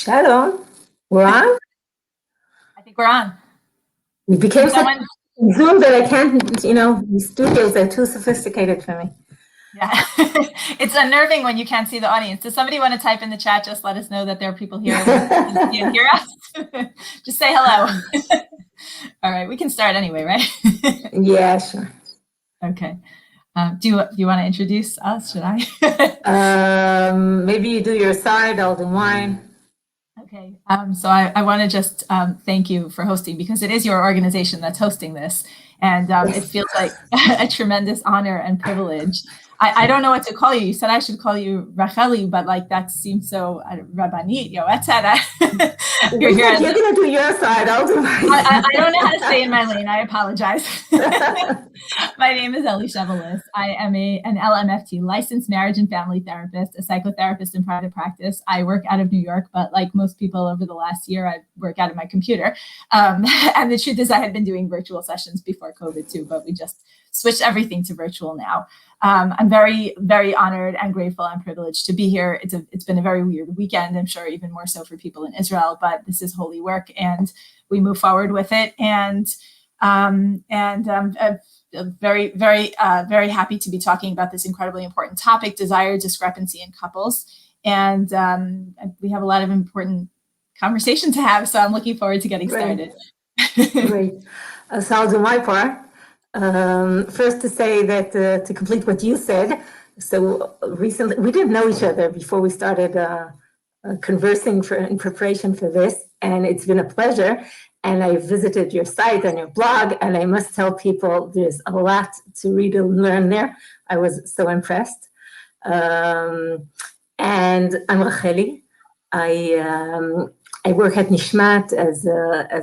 Shalom. We're on? I think we're on. We became someone Zoom that I can't, these studios are too sophisticated for me. Yeah, it's unnerving when you can't see the audience. Does somebody want to type in the chat? Just let us know that there are people here that can hear us. Just say hello. All right, we can start anyway, right? Yeah, sure. Okay. Do you want to introduce us? Should I? Maybe you do your side, I'll do mine. Okay, so I want to just thank you for hosting, because it is your organization that's hosting this, and it feels like a tremendous honor and privilege. I don't know what to call you. You said I should call you Racheli, but like that seems so rabbanit, yoetzet. You're going to do your side, I'll do mine. I don't know how to stay in my lane. I apologize. My name is Ellie Chevelis. I am an LMFT, licensed marriage and family therapist, a psychotherapist in private practice. I work out of New York, but like most people over the last year, I work out of my computer. And the truth is I had been doing virtual sessions before COVID too, but we just switched everything to virtual now. I'm very, very honored and grateful and privileged to be here. It's been a very weird weekend, I'm sure even more so for people in Israel, but this is holy work and we move forward with it. And I'm very, very, very happy to be talking about this incredibly important topic, desire discrepancy in couples. And we have a lot of important conversation to have, so I'm looking forward to getting started. Great. So I'll do my part. First to say that to complete what you said, so recently we didn't know each other before we started conversing in preparation for this, and it's been a pleasure. And I visited your site and your blog, and I must tell people there's a lot to read and learn there. I was so impressed. And I'm Racheli. I work at Nishmat as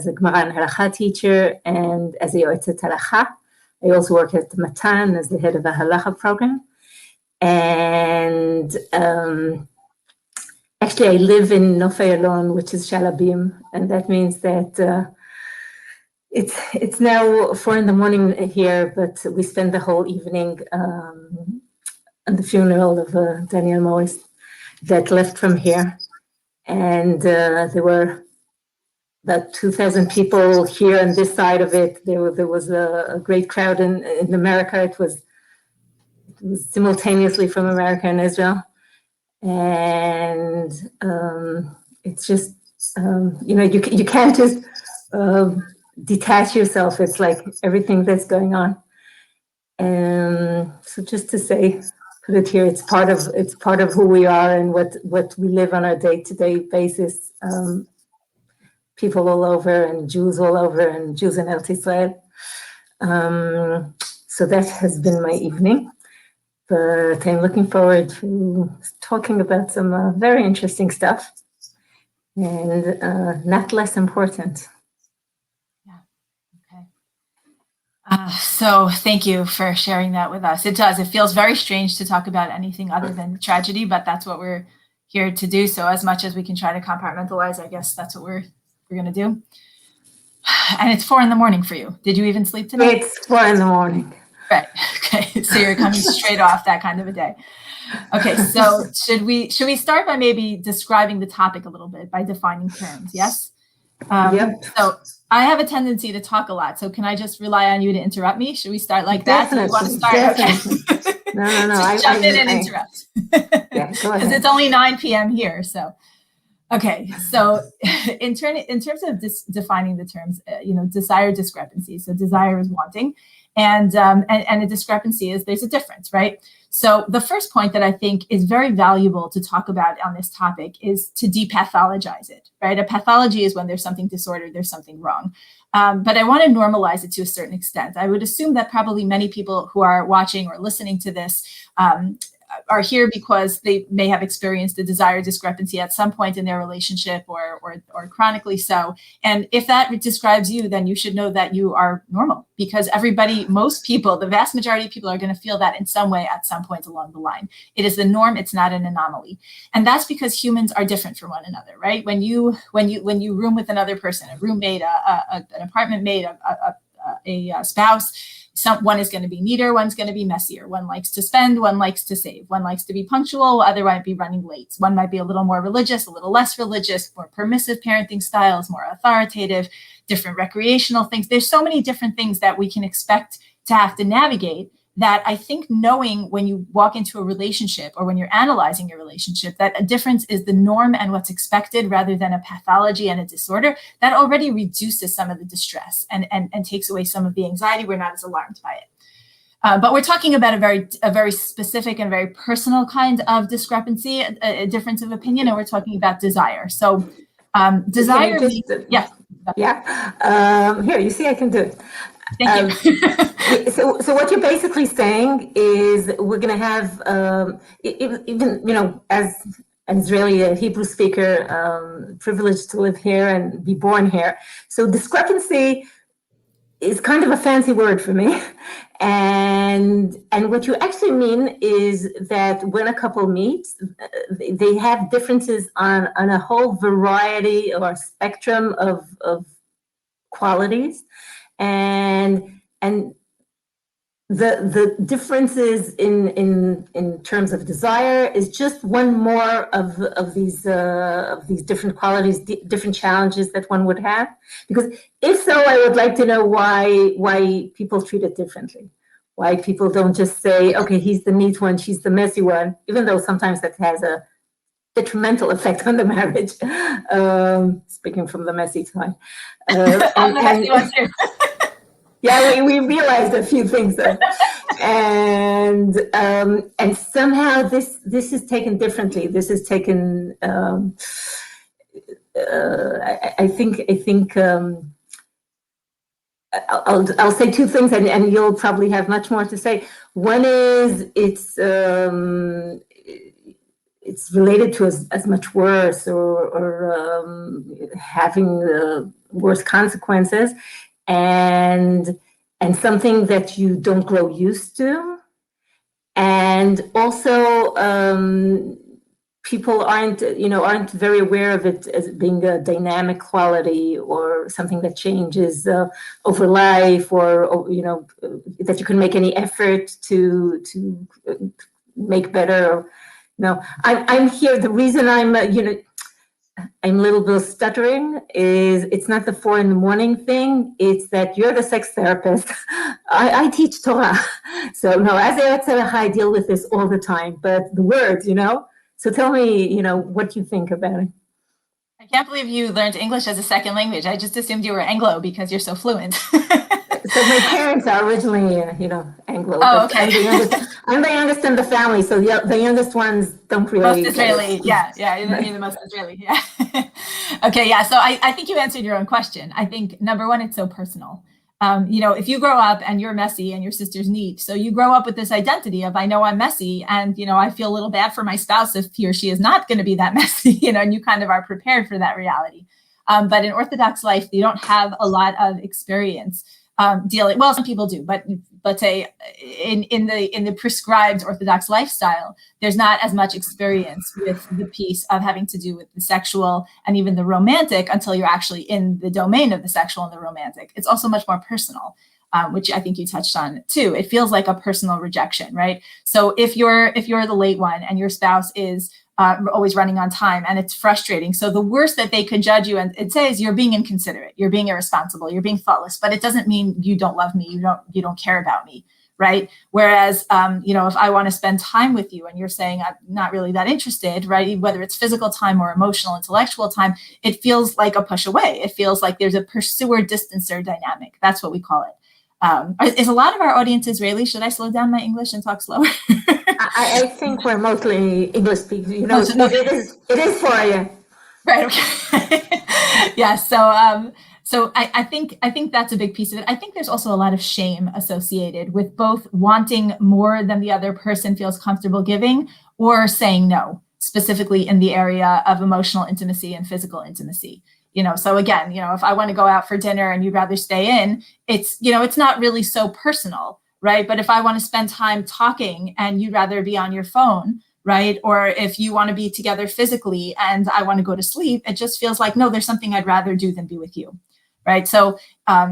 a Gemara and Halacha teacher and as a yoetzet halacha. I also work at Matan as the head of a halacha program. And actually, I live in Nofei Alon, which is Shalabim, and that means that it's now 4 a.m. here, but we spend the whole evening on the funeral of Daniel Morris that left from here. And there were about 2,000 people here on this side of it. There was a great crowd in America. It was simultaneously from America and Israel. And it's just, you can't just detach yourself. It's like everything that's going on. And so just to say, put it here, it's part of who we are and what we live on our day-to-day basis. People all over and Jews all over and Jews in Eretz Israel. So that has been my evening. But I'm looking forward to talking about some very interesting stuff and not less important. Yeah, okay. So thank you for sharing that with us. It does. It feels very strange to talk about anything other than tragedy, but that's what we're here to do. So as much as we can try to compartmentalize, I guess that's what we're going to do. And it's 4 a.m. for you. Did you even sleep tonight? It's 4 a.m. Right. Okay. So you're coming straight off that kind of a day. Okay. So should we start by maybe describing the topic a little bit by defining terms? Yes. Yep. So I have a tendency to talk a lot. So can I just rely on you to interrupt me? Should we start like that? Definitely. Do you want to start? Definitely. Okay. No. Just jump in and interrupt. Yeah, go ahead. Because it's only 9 p.m. here. So. Okay, so in terms of defining the terms, desire discrepancy. So desire is wanting, and a discrepancy is there's a difference, right? So the first point that I think is very valuable to talk about on this topic is to depathologize it, right? A pathology is when there's something disordered, there's something wrong. But I want to normalize it to a certain extent. I would assume that probably many people who are watching or listening to this are here because they may have experienced a desire discrepancy at some point in their relationship or chronically so. And if that describes you, then you should know that you are normal, because most people, the vast majority of people are going to feel that in some way at some point along the line. It is the norm. It's not an anomaly. And that's because humans are different from one another, right? When you room with another person, a roommate, an apartment mate, a spouse, one is going to be neater, one's going to be messier. One likes to spend, one likes to save. One likes to be punctual, other might be running late. One might be a little more religious, a little less religious, more permissive parenting styles, more authoritative, different recreational things. There's so many different things that we can expect to have to navigate, that I think knowing when you walk into a relationship or when you're analyzing your relationship, that a difference is the norm and what's expected rather than a pathology and a disorder, that already reduces some of the distress and takes away some of the anxiety. We're not as alarmed by it. But we're talking about a very specific and very personal kind of discrepancy, a difference of opinion, and we're talking about desire. So desire, here, you see, I can do it. Thank you. So what you're basically saying is we're going to have, even, as an Israeli Hebrew speaker, privileged to live here and be born here. So discrepancy is kind of a fancy word for me. And what you actually mean is that when a couple meets, they have differences on a whole variety or spectrum of qualities. And the differences in terms of desire is just one more of these different qualities, different challenges that one would have. Because if so, I would like to know why people treat it differently. Why people don't just say, okay, he's the neat one, she's the messy one, even though sometimes that has a detrimental effect on the marriage. Speaking from the messy side. Yeah, we realized a few things though. And somehow this is taken differently. This is taken, I think I'll say two things, and you'll probably have much more to say. One is it's related to as much worse or having worse consequences, and something that you don't grow used to, and also people aren't very aware of it as being a dynamic quality or something that changes over life, or that you can make any effort to make better. No, I'm here. The reason I'm a little bit stuttering is it's not the 4 a.m. thing. It's that you're the sex therapist. I teach Torah. So no, as I deal with this all the time, but the words, So tell me, what you think about it. I can't believe you learned English as a second language. I just assumed you were Anglo because you're so fluent. So my parents are originally, Anglo. Oh, okay. I'm the youngest in the family, so the youngest ones don't really. Most Israeli, yeah, you're the most Israeli, yeah. Okay, yeah. So I think you answered your own question. I think number one, it's so personal. If you grow up and you're messy and your sister's neat, so you grow up with this identity of I know I'm messy, and I feel a little bad for my spouse if he or she is not going to be that messy, and you kind of are prepared for that reality. But in Orthodox life, you don't have a lot of experience dealing. Well, some people do, but let's say in the prescribed Orthodox lifestyle, there's not as much experience with the piece of having to do with the sexual and even the romantic until you're actually in the domain of the sexual and the romantic. It's also much more personal, which I think you touched on too. It feels like a personal rejection, right? So if you're the late one and your spouse is always running on time, and it's frustrating. So the worst that they could judge you and say is you're being inconsiderate, you're being irresponsible, you're being thoughtless, but it doesn't mean you don't love me, you don't care about me, right? Whereas, if I want to spend time with you and you're saying I'm not really that interested, right? Whether it's physical time or emotional, intellectual time, it feels like a push away. It feels like there's a pursuer distancer dynamic. That's what we call it. Is a lot of our audience Israeli? Should I slow down my English and talk slower? I think we're mostly English speakers. It is for you. Right. Okay. Yeah. So I think that's a big piece of it. I think there's also a lot of shame associated with both wanting more than the other person feels comfortable giving, or saying no, specifically in the area of emotional intimacy and physical intimacy. So again, if I want to go out for dinner and you'd rather stay in, it's not really so personal, right? But if I want to spend time talking and you'd rather be on your phone, right? Or if you want to be together physically and I want to go to sleep, it just feels like, no, there's something I'd rather do than be with you, right? So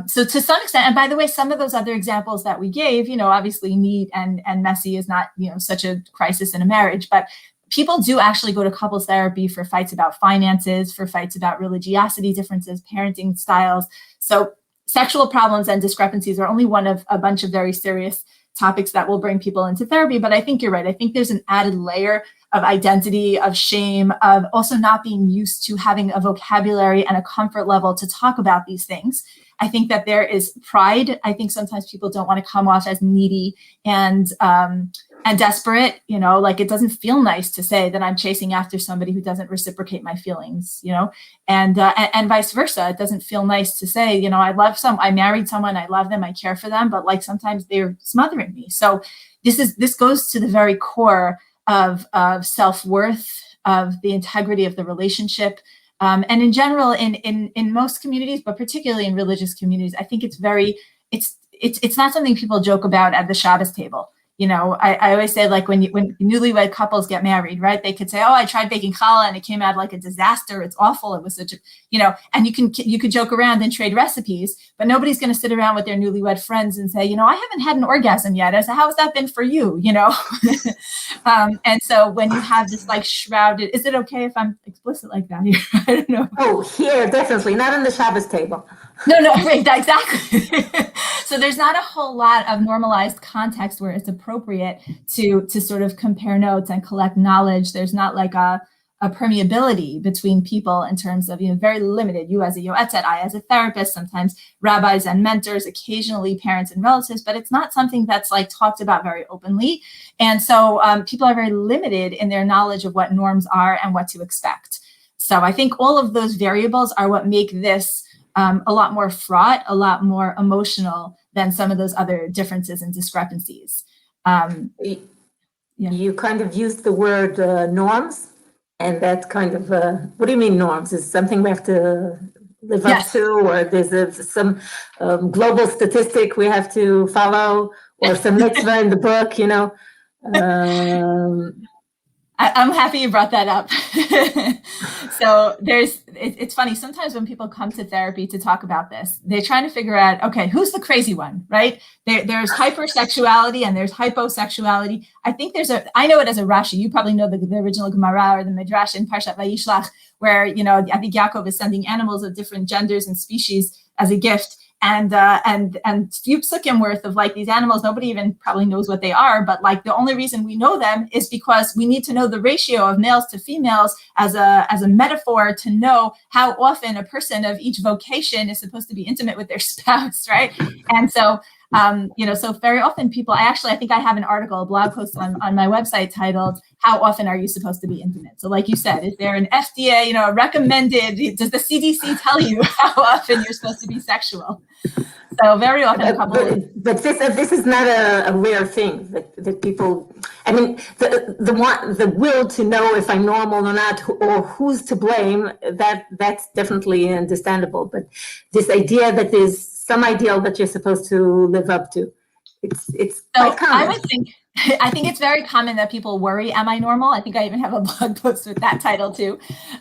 so to some extent, and by the way, some of those other examples that we gave, obviously neat and messy is not, such a crisis in a marriage, but people do actually go to couples therapy for fights about finances, for fights about religiosity differences, parenting styles. So sexual problems and discrepancies are only one of a bunch of very serious topics that will bring people into therapy. But I think you're right. I think there's an added layer of identity, of shame, of also not being used to having a vocabulary and a comfort level to talk about these things. I think that there is pride. I think sometimes people don't want to come off as needy and desperate, like it doesn't feel nice to say that I'm chasing after somebody who doesn't reciprocate my feelings, and vice versa. It doesn't feel nice to say, I married someone, I love them, I care for them, but like sometimes they're smothering me. So this goes to the very core of self-worth, of the integrity of the relationship. And in general, in most communities, but particularly in religious communities, I think it's not something people joke about at the Shabbos table. I always say, like, when newlywed couples get married, right? They could say, "Oh, I tried baking challah and it came out like a disaster. It's awful. It was such a," and you could joke around and trade recipes, but nobody's going to sit around with their newlywed friends and say, I haven't had an orgasm yet. I said, how has that been for you? And so when you have this like shrouded, is it okay if I'm explicit like that here? I don't know. Oh, here, definitely not on the Shabbos table. No, right, exactly. So there's not a whole lot of normalized context where it's appropriate to sort of compare notes and collect knowledge. There's not like a permeability between people in terms of, very limited. You as a yoetzet, I as a therapist, sometimes rabbis and mentors, occasionally parents and relatives, but it's not something that's like talked about very openly. And so people are very limited in their knowledge of what norms are and what to expect. So I think all of those variables are what make this a lot more fraught, a lot more emotional than some of those other differences and discrepancies. You kind of used the word norms, and that kind of, what do you mean norms? Is something we have to live up to, or there's some global statistic we have to follow, or some mitzvah in the book, I'm happy you brought that up. So it's funny. Sometimes when people come to therapy to talk about this, they're trying to figure out, okay, who's the crazy one, right? There's hypersexuality and there's hyposexuality. I think I know it as a Rashi. You probably know the original Gemara or the Midrash in Parshat Vayishlach, where, I think Yaakov is sending animals of different genders and species as a gift. And few psukim worth of like these animals, nobody even probably knows what they are, but like the only reason we know them is because we need to know the ratio of males to females as a metaphor to know how often a person of each vocation is supposed to be intimate with their spouse, right? And so so very often people, I think I have an article, a blog post on my website titled, "How often are you supposed to be intimate?" So like you said, is there an FDA, recommended, does the CDC tell you how often you're supposed to be sexual? So very often but this is not a rare thing that people, the will to know if I'm normal or not, or who's to blame, that's definitely understandable. But this idea that there's some ideal that you're supposed to live up to, it's quite common. I think it's very common that people worry, am I normal? I think I even have a blog post with that title too.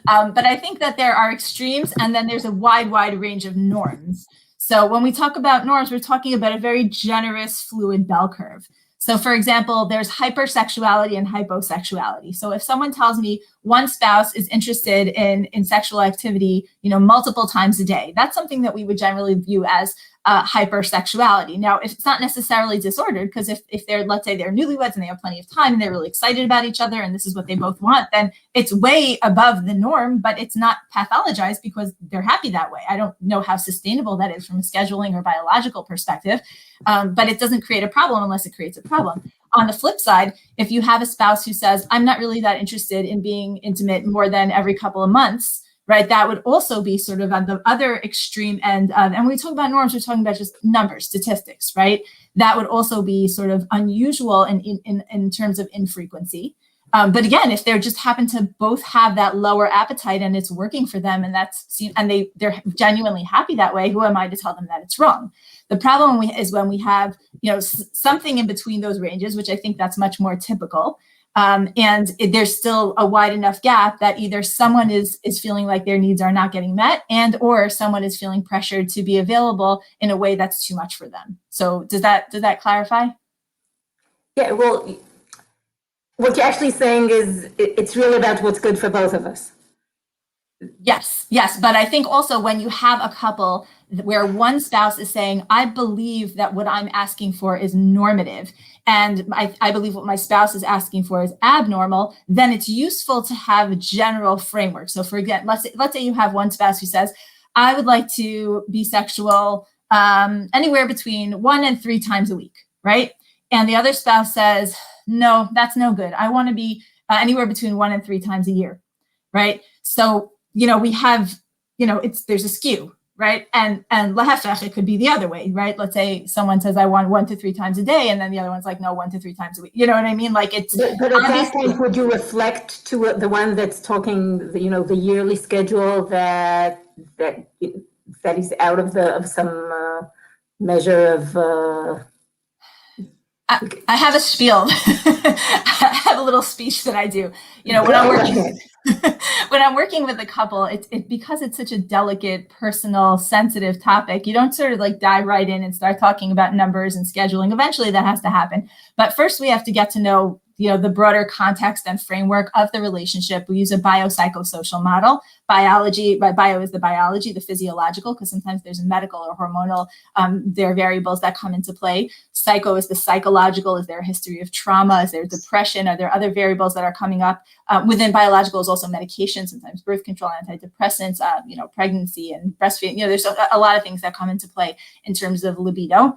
But I think that there are extremes and then there's a wide range of norms. So when we talk about norms, we're talking about a very generous, fluid bell curve. So for example, there's hypersexuality and hyposexuality. So if someone tells me one spouse is interested in sexual activity, multiple times a day, that's something that we would generally view as hypersexuality. Now, if it's not necessarily disordered, because if they're, let's say they're newlyweds and they have plenty of time and they're really excited about each other and this is what they both want, then it's way above the norm, but it's not pathologized because they're happy that way. I don't know how sustainable that is from a scheduling or biological perspective, but it doesn't create a problem unless it creates a problem. On the flip side, if you have a spouse who says, I'm not really that interested in being intimate more than every couple of months, right, that would also be sort of on the other extreme end of, and when we talk about norms, we're talking about just numbers, statistics, right? That would also be sort of unusual in terms of infrequency. But again, if they just happen to both have that lower appetite and it's working for them and they're genuinely happy that way, who am I to tell them that it's wrong? The problem is when we have, something in between those ranges, which I think that's much more typical. there's still a wide enough gap that either someone is feeling like their needs are not getting met, and or someone is feeling pressured to be available in a way that's too much for them. So does that clarify? Yeah, well, what you're actually saying is it's really about what's good for both of us. Yes. But I think also when you have a couple where one spouse is saying, I believe that what I'm asking for is normative, and I believe what my spouse is asking for is abnormal, then it's useful to have a general framework. So for example, let's say you have one spouse who says, I would like to be sexual anywhere between 1 and 3 times a week, right? And the other spouse says, no, that's no good. I want to be anywhere between 1 and 3 times a year, right? So we have, there's a skew, right? And lahefech, it could be the other way, right? Let's say someone says, I want 1 to 3 times a day. And then the other one's like, no, 1 to 3 times a week. You know what I mean? Like it's. But at that point, would you reflect to the one that's talking, the yearly schedule that is out of some measure of. I have a spiel. I have a little speech that I do. When I'm working. When I'm working with a couple, because it's such a delicate, personal, sensitive topic, you don't sort of like dive right in and start talking about numbers and scheduling. Eventually that has to happen. But first we have to get to know, the broader context and framework of the relationship. We use a biopsychosocial model. Biology, bio is the biology, the physiological, because sometimes there's a medical or hormonal, there are variables that come into play. Psycho is the psychological. Is there a history of trauma? Is there depression? Are there other variables that are coming up? Within biological is also medication, sometimes birth control, antidepressants, pregnancy and breastfeeding. There's a lot of things that come into play in terms of libido.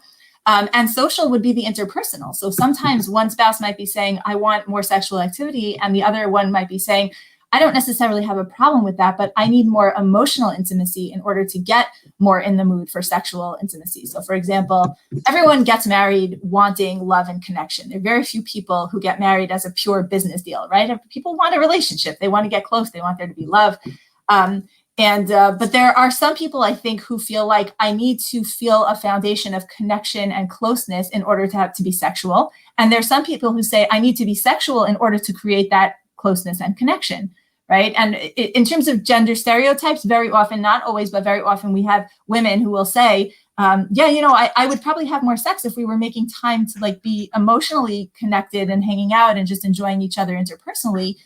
And social would be the interpersonal. So sometimes one spouse might be saying, I want more sexual activity. And the other one might be saying, I don't necessarily have a problem with that, but I need more emotional intimacy in order to get more in the mood for sexual intimacy. So for example, everyone gets married wanting love and connection. There are very few people who get married as a pure business deal, right? People want a relationship. They want to get close. They want there to be love. But there are some people, I think, who feel like I need to feel a foundation of connection and closeness in order to be sexual. And there's some people who say I need to be sexual in order to create that closeness and connection, right? And in terms of gender stereotypes, very often, not always, but very often we have women who will say, I would probably have more sex if we were making time to like be emotionally connected and hanging out and just enjoying each other interpersonally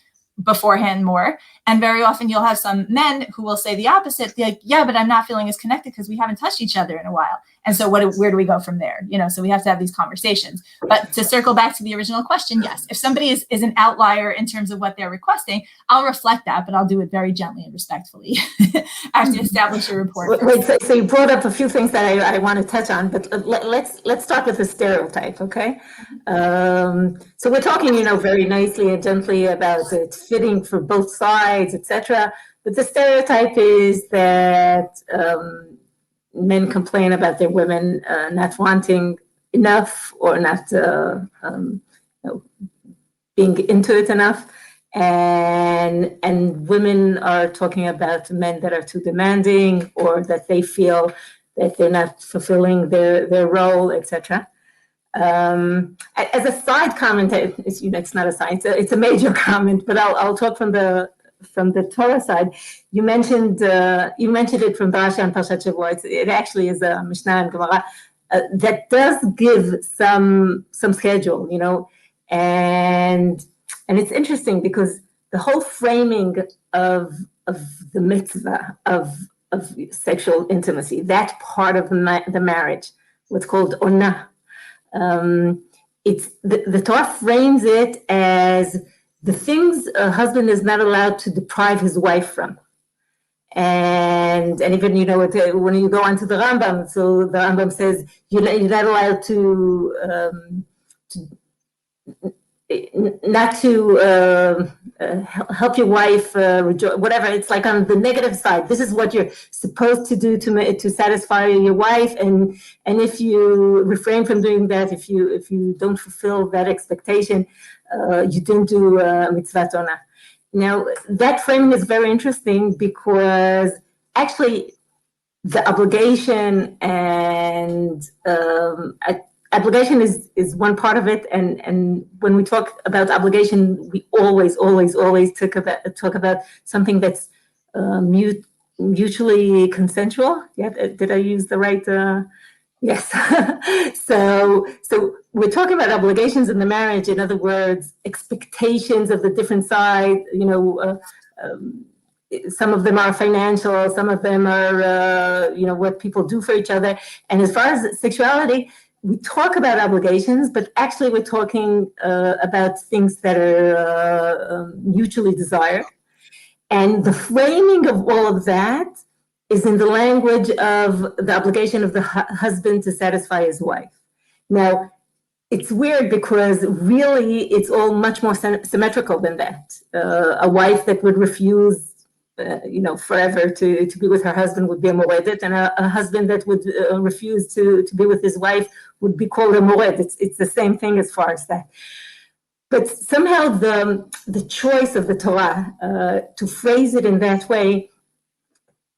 beforehand more. And very often you'll have some men who will say the opposite, like, yeah, but I'm not feeling as connected because we haven't touched each other in a while. And so where do we go from there? So we have to have these conversations. But to circle back to the original question, yes, if somebody is an outlier in terms of what they're requesting, I'll reflect that, but I'll do it very gently and respectfully. I have to establish a rapport. Wait, so you brought up a few things that I want to touch on, but let's start with the stereotype, okay? So we're talking, very nicely and gently about it fitting for both sides, etc. But the stereotype is that men complain about their women not wanting enough or not being into it enough, and women are talking about men that are too demanding or that they feel that they're not fulfilling their role, etc. As a side comment, it's not a side, it's a major comment, but I'll talk from the Torah side. You mentioned it from Rashi and Parshat Shavua. It actually is a Mishnah and Gemara that does give some schedule, and it's interesting because the whole framing of the mitzvah of sexual intimacy, that part of the marriage, what's called onah. It's the Torah frames it as the things a husband is not allowed to deprive his wife from. And even, when you go onto the Rambam, so the Rambam says you're not allowed to not to help your wife rejoice, whatever. It's like on the negative side. This is what you're supposed to do to satisfy your wife, and if you refrain from doing that, if you don't fulfill that expectation, you didn't do mitzvah onah. Now that framing is very interesting because actually the obligation and obligation is one part of it, and when we talk about obligation, we always talk about something that's mutually consensual. Yeah, did I use the right? Yes. So we're talking about obligations in the marriage. In other words, expectations of the different side. Some of them are financial, some of them are, what people do for each other. And as far as sexuality, we talk about obligations, but actually we're talking about things that are mutually desired. And the framing of all of that is in the language of the obligation of the husband to satisfy his wife. Now, it's weird because really it's all much more symmetrical than that. A wife that would refuse forever to be with her husband would be a moredet, and a husband that would refuse to be with his wife would be called a mored. It's the same thing as far as that. But somehow the choice of the Torah to phrase it in that way,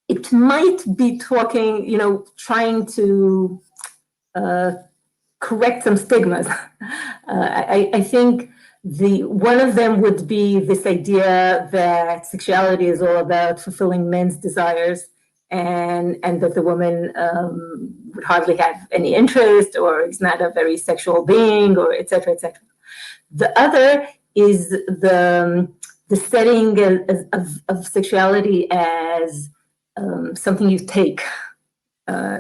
it might be talking, trying to correct some stigmas. I think one of them would be this idea that sexuality is all about fulfilling men's desires, and that the woman would hardly have any interest, or is not a very sexual being, or et cetera, et cetera. The other is the setting of sexuality as something you take,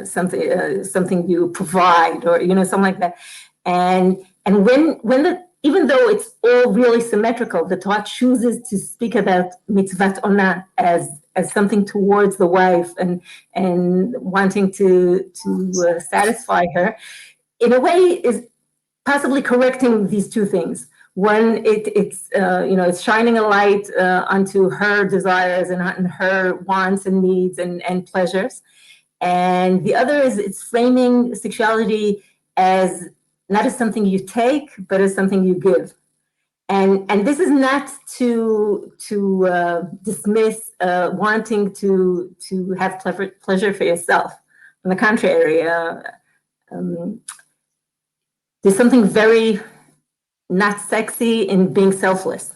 something you provide, or something like that. And when even though it's all really symmetrical, the Torah chooses to speak about mitzvat ona as something towards the wife and wanting to satisfy her, in a way is possibly correcting these two things. One, it's shining a light onto her desires and her wants and needs and pleasures. And the other is it's framing sexuality as not as something you take, but as something you give. And this is not to dismiss wanting to have pleasure for yourself. On the contrary, there's something very not sexy in being selfless.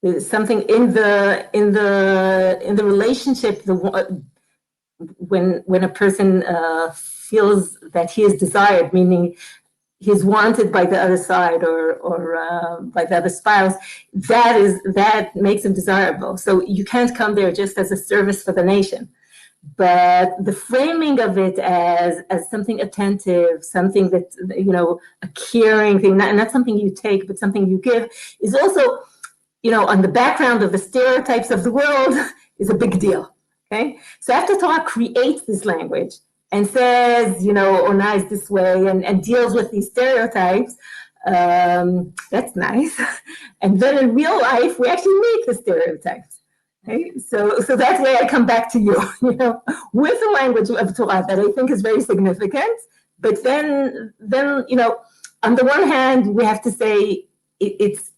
There's something in the relationship, when a person feels that he is desired, meaning he's wanted by the other side or by the other spouse, that makes him desirable. So you can't come there just as a service for the nation. But the framing of it as something attentive, something that, a caring thing, not something you take, but something you give, is also, on the background of the stereotypes of the world, is a big deal. Okay? So after Torah creates this language and says, Ona is this way, and deals with these stereotypes, that's nice. And then in real life, we actually make the stereotypes. Okay? So that's why I come back to you, with the language of Torah that I think is very significant. But then on the one hand, we have to say it's,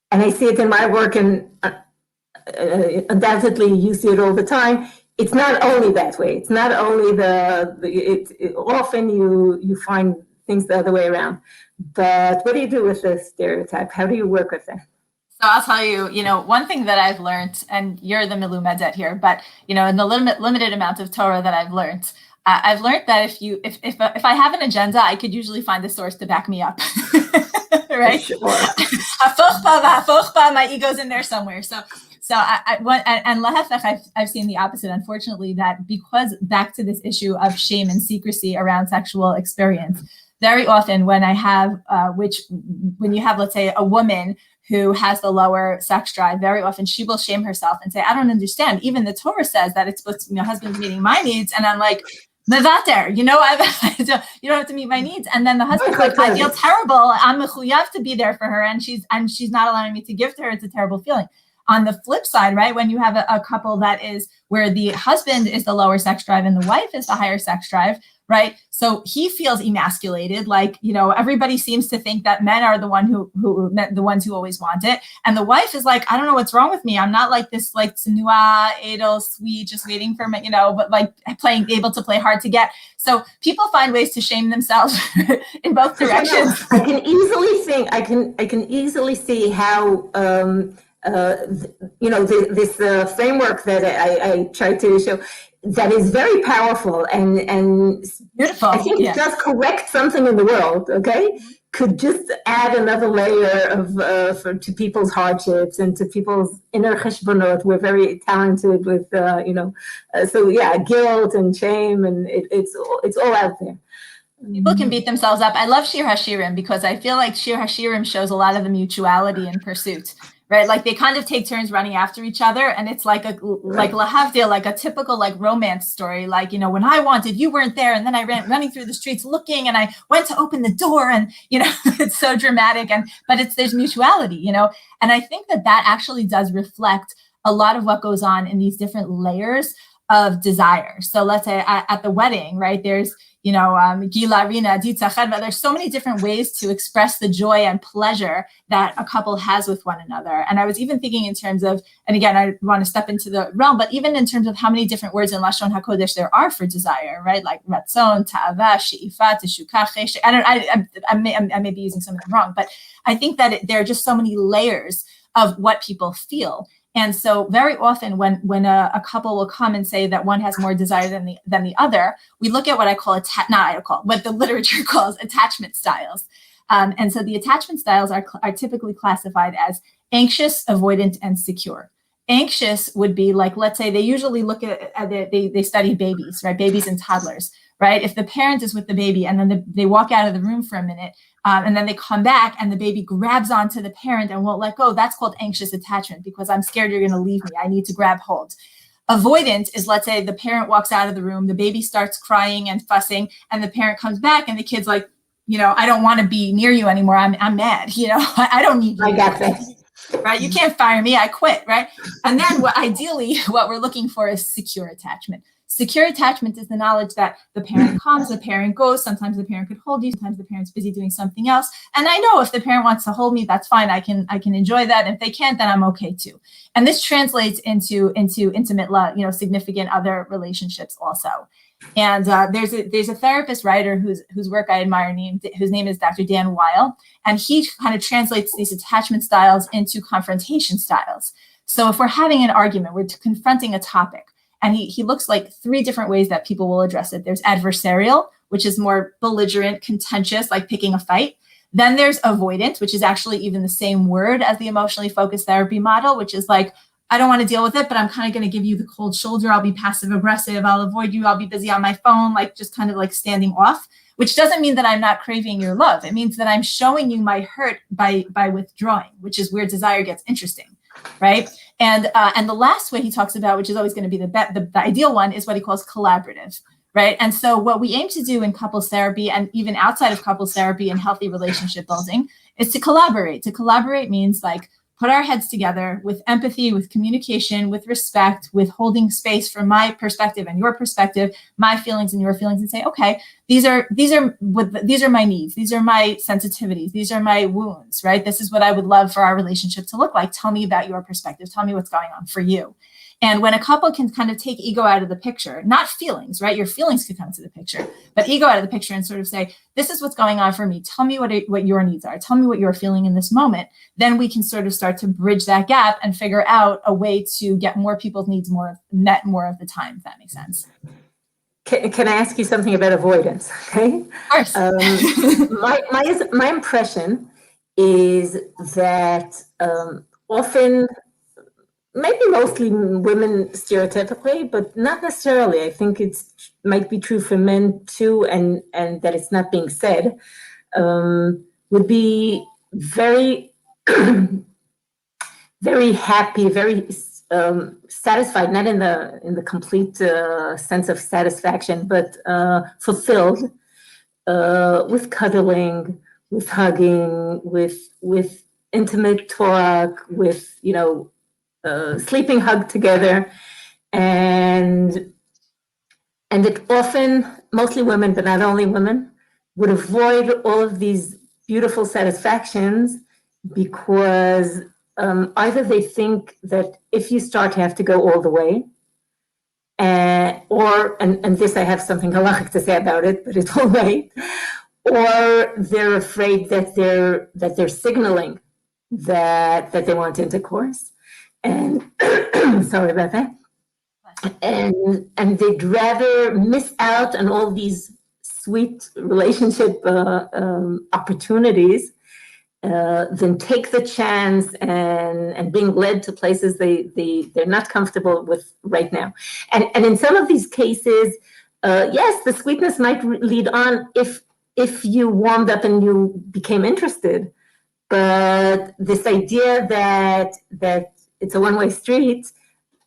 and I see it in my work, and undoubtedly you see it all the time. It's not only that way. It's not only often you find things the other way around. But what do you do with the stereotype? How do you work with it? So I'll tell you, one thing that I've learned, and you're the milumedet here, but in the limited amount of Torah that I've learned that if I have an agenda, I could usually find the source to back me up, right? Sure. My ego's in there somewhere. So I've seen the opposite, unfortunately, that because back to this issue of shame and secrecy around sexual experience, very often when you have, let's say, a woman who has the lower sex drive, very often she will shame herself and say, I don't understand. Even the Torah says that it's supposed to be my husband's meeting my needs. And I'm like, mevater, you don't have to meet my needs. And then the husband's like, I feel terrible. I'm mechuyav to be there for her. And she's not allowing me to give to her. It's a terrible feeling. On the flip side, right, when you have a couple that is where the husband is the lower sex drive and the wife is the higher sex drive, right? So he feels emasculated, like, everybody seems to think that men are the ones who always want it. And the wife is like, I don't know what's wrong with me. I'm not like this, like tsunua, edel, sweet, just waiting for me, but like able to play hard to get. So people find ways to shame themselves in both directions. I can easily see how, this framework that I tried to show, that is very powerful and beautiful. I think it does correct something in the world. Okay, could just add another layer of to people's hardships and to people's inner cheshbonot. We're very talented with so yeah, guilt and shame, and it's all out there. People can beat themselves up. I love Shir Hashirim because I feel like Shir Hashirim shows a lot of the mutuality in pursuit, right? Like they kind of take turns running after each other, and it's like lahavdil, like a typical like romance story. Like, when I wanted, you weren't there, and then I ran running through the streets looking, and I went to open the door, and it's so dramatic. But there's mutuality, and I think that actually does reflect a lot of what goes on in these different layers of desire. So let's say at the wedding, right? There's Gila, Rina, Ditza, Chedva. There's so many different ways to express the joy and pleasure that a couple has with one another. And I was even thinking in terms of, and again, I want to step into the realm, but even in terms of how many different words in Lashon HaKodesh there are for desire, right? Like ratzon, ta'ava, she'ifa, teshuka, chesed. I may be using some of them wrong, but I think that there are just so many layers of what people feel. And so very often when a couple will come and say that one has more desire than the other, we look at what I call what the literature calls attachment styles. And so the attachment styles are typically classified as anxious, avoidant, and secure. Anxious would be like, let's say they usually look at they study babies, right? Babies and toddlers, right? If the parent is with the baby and then they walk out of the room for a minute, and then they come back and the baby grabs onto the parent and won't let go, that's called anxious attachment because I'm scared you're going to leave me. I need to grab hold. Avoidant is, let's say the parent walks out of the room, the baby starts crying and fussing, and the parent comes back and the kid's like, I don't want to be near you anymore. I'm mad. I don't need you. I got this. Right? You can't fire me. I quit. Right? And then ideally what we're looking for is secure attachment. Secure attachment is the knowledge that the parent comes, the parent goes. Sometimes the parent could hold you. Sometimes the parent's busy doing something else. And I know if the parent wants to hold me, that's fine. I can enjoy that. And if they can't, then I'm okay too. And this translates into intimate love, significant other relationships also. And there's a therapist writer whose work I admire, whose name is Dr. Dan Weil, and he kind of translates these attachment styles into confrontation styles. So if we're having an argument, we're confronting a topic. And he looks like 3 different ways that people will address it. There's adversarial, which is more belligerent, contentious, like picking a fight. Then there's avoidant, which is actually even the same word as the emotionally focused therapy model, which is like, I don't want to deal with it, but I'm kind of going to give you the cold shoulder. I'll be passive aggressive. I'll avoid you. I'll be busy on my phone, like just kind of like standing off, which doesn't mean that I'm not craving your love. It means that I'm showing you my hurt by withdrawing, which is where desire gets interesting. Right. And the last way he talks about, which is always going to be the ideal one, is what he calls collaborative. Right. And so what we aim to do in couples therapy and even outside of couples therapy and healthy relationship building is to collaborate. To collaborate means like put our heads together with empathy, with communication, with respect, with holding space for my perspective and your perspective, my feelings and your feelings, and say, okay, these are my needs. These are my sensitivities. These are my wounds, right? This is what I would love for our relationship to look like. Tell me about your perspective. Tell me what's going on for you. And when a couple can kind of take ego out of the picture, not feelings, right? Your feelings could come to the picture, but ego out of the picture and sort of say, this is what's going on for me. Tell me what your needs are. Tell me what you're feeling in this moment. Then we can sort of start to bridge that gap and figure out a way to get more people's needs met more of the time, if that makes sense. Can I ask you something about avoidance? Okay. Of course. My impression is that often, maybe mostly women stereotypically, but not necessarily. I think might be true for men too, and that it's not being said, would be very, very happy, very satisfied, not in the complete sense of satisfaction, but fulfilled with cuddling, with hugging, with intimate talk, with sleeping hug together, and it often mostly women, but not only women, would avoid all of these beautiful satisfactions because either they think that if you start, you have to go all the way, and this I have something halachic to say about it, but it's all right, or they're afraid that they're signaling that they want intercourse, and sorry about that, and they'd rather miss out on all these sweet relationship opportunities than take the chance and being led to places they're not comfortable with right now. And in some of these cases, yes, the sweetness might lead on if you warmed up and you became interested. But this idea that it's a one-way street,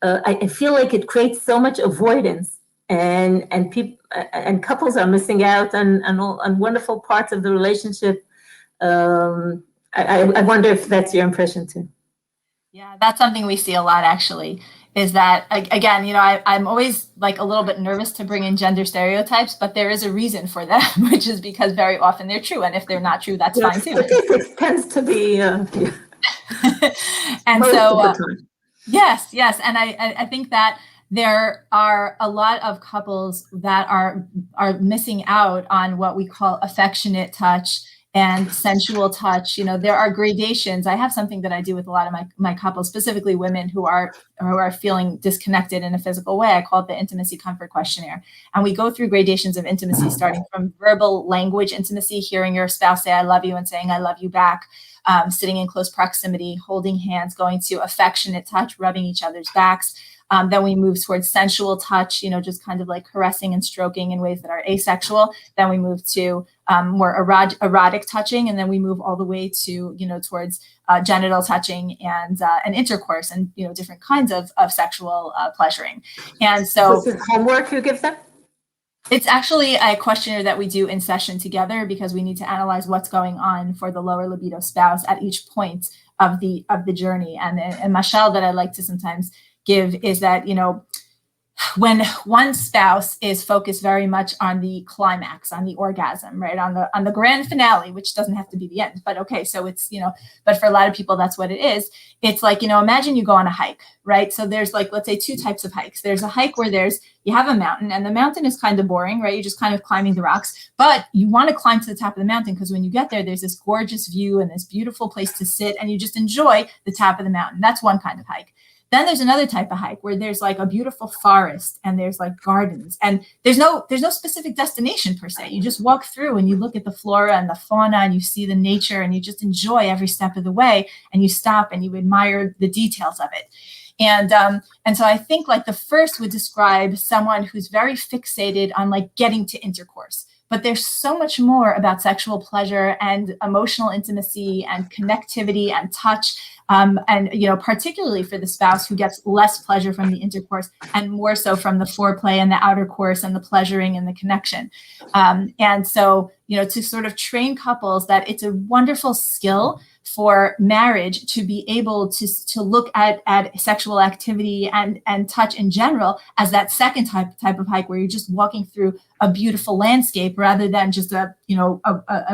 I feel like it creates so much avoidance, and people and couples are missing out on wonderful parts of the relationship. I wonder if that's your impression too. Yeah, that's something we see a lot actually, is that, again, I'm always like a little bit nervous to bring in gender stereotypes, but there is a reason for them, which is because very often they're true. And if they're not true, that's fine too. Statistics tends to be, and so, yes. And I think that there are a lot of couples that are missing out on what we call affectionate touch and sensual touch. There are gradations. I have something that I do with a lot of my couples, specifically women who are feeling disconnected in a physical way. I call it the intimacy comfort questionnaire. And we go through gradations of intimacy, starting from verbal language intimacy, hearing your spouse say, I love you, and saying, I love you back, sitting in close proximity, holding hands, going to affectionate touch, rubbing each other's backs. Then we move towards sensual touch, just kind of like caressing and stroking in ways that are asexual. Then we move to more erotic touching, and then we move all the way to, towards genital touching and intercourse and, different kinds of sexual pleasuring. And so this is homework you give them? It's actually a questionnaire that we do in session together because we need to analyze what's going on for the lower libido spouse at each point of the journey. And mashal that I like to sometimes give is that, when one spouse is focused very much on the climax, on the orgasm, right, on the grand finale, which doesn't have to be the end, but okay, so it's, but for a lot of people, that's what it is. It's like, imagine you go on a hike, right? So there's like, let's say 2 types of hikes. There's a hike where you have a mountain, and the mountain is kind of boring, right? You're just kind of climbing the rocks, but you want to climb to the top of the mountain because when you get there, there's this gorgeous view and this beautiful place to sit, and you just enjoy the top of the mountain. That's one kind of hike. Then there's another type of hike where there's like a beautiful forest and there's like gardens, and there's no specific destination per se. You just walk through and you look at the flora and the fauna and you see the nature and you just enjoy every step of the way, and you stop and you admire the details of it. And so I think like the first would describe someone who's very fixated on like getting to intercourse. But there's so much more about sexual pleasure and emotional intimacy and connectivity and touch. And, particularly for the spouse who gets less pleasure from the intercourse and more so from the foreplay and the outer course and the pleasuring and the connection. And so, to sort of train couples that it's a wonderful skill for marriage to be able to look at sexual activity and touch in general as that second type of hike where you're just walking through a beautiful landscape rather than just a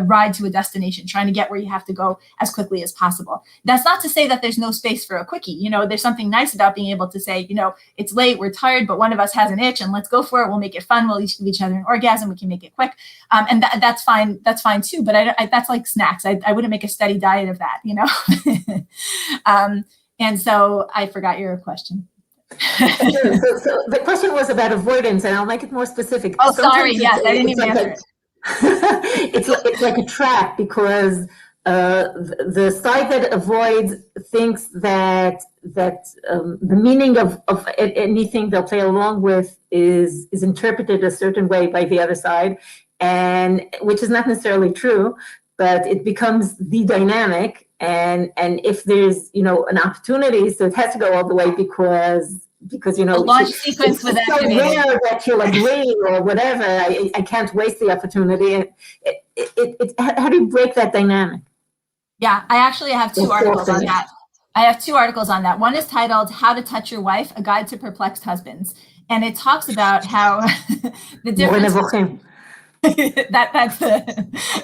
ride to a destination, trying to get where you have to go as quickly as possible. That's not to say that there's no space for a quickie. There's something nice about being able to say, it's late, we're tired, but one of us has an itch and let's go for it. We'll make it fun. We'll each give each other an orgasm. We can make it quick. And that's fine. That's fine too. But that's like snacks. I wouldn't make a steady diet of that, and so I forgot your question. So the question was about avoidance, and I'll make it more specific. Oh, sorry. Yes, I didn't even answer it. It's like a trap because the side that avoids thinks that the meaning of anything they'll play along with is interpreted a certain way by the other side, and which is not necessarily true, but it becomes the dynamic. And if there's an opportunity, so it has to go all the way because the launch sequence with it's so rare that you'll agree or whatever. I can't waste the opportunity. How do you break that dynamic? Yeah, I actually have 2 articles on that. One is titled "How to Touch Your Wife: A Guide to Perplexed Husbands," And it talks about how the difference.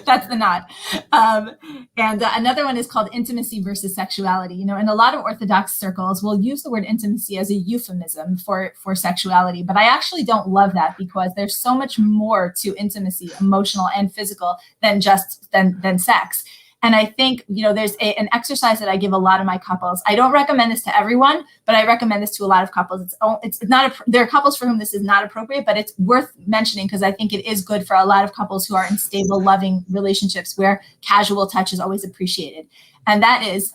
That's the knot. And another one is called intimacy versus sexuality. You know, in a lot of Orthodox circles, we'll use the word intimacy as a euphemism for sexuality, but I actually don't love that, because there's so much more to intimacy, emotional and physical, than just than sex. And I think, you know, there's an exercise that I give a lot of my couples. I don't recommend this to everyone, but I recommend this to a lot of couples. It's not, there are couples for whom this is not appropriate, but it's worth mentioning because I think it is good for a lot of couples who are in stable, loving relationships where casual touch is always appreciated. And that is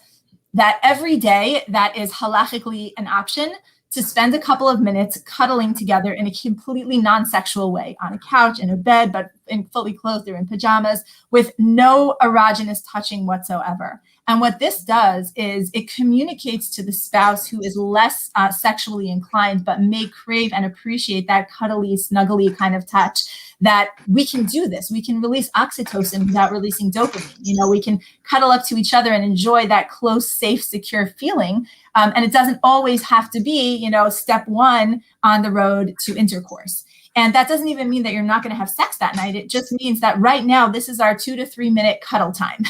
that every day that is halachically an option to spend a couple of minutes cuddling together in a completely non-sexual way, on a couch, in a bed, but fully clothed or in pajamas, with no erogenous touching whatsoever. And what this does is it communicates to the spouse who is less sexually inclined, but may crave and appreciate that cuddly, snuggly kind of touch, that we can do this. We can release oxytocin without releasing dopamine. You know, we can cuddle up to each other and enjoy that close, safe, secure feeling. And it doesn't always have to be, you know, step one on the road to intercourse. And that doesn't even mean that you're not going to have sex that night. It just means that right now, this is our 2 to 3 minute cuddle time.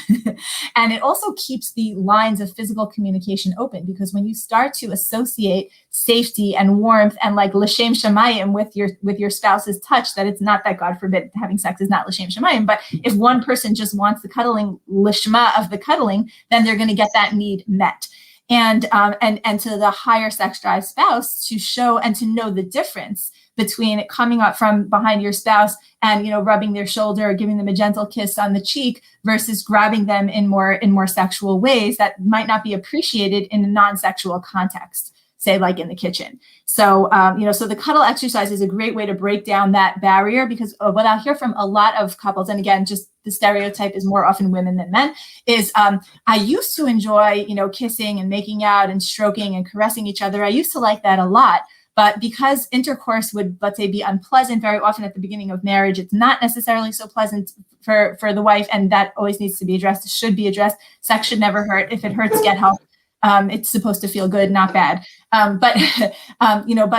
And it also keeps the lines of physical communication open, because when you start to associate safety and warmth and like l'shem shamayim with your spouse's touch, that it's not that, God forbid, having sex is not l'shem shamayim, but if one person just wants the cuddling, l'shma of the cuddling, then they're going to get that need met. And to the higher sex drive spouse, to show and to know the difference between coming up from behind your spouse and, you know, rubbing their shoulder or giving them a gentle kiss on the cheek versus grabbing them in more sexual ways that might not be appreciated in a non-sexual context, say like in the kitchen. So, you know, so the cuddle exercise is a great way to break down that barrier, because what I'll hear from a lot of couples, and again, just the stereotype is more often women than men, is I used to enjoy, you know, kissing and making out and stroking and caressing each other. I used to like that a lot. But because intercourse would, let's say, be unpleasant very often at the beginning of marriage, it's not necessarily so pleasant for the wife, and that always needs to be addressed. It should be addressed. Sex should never hurt. If it hurts, get help. It's supposed to feel good, not bad. But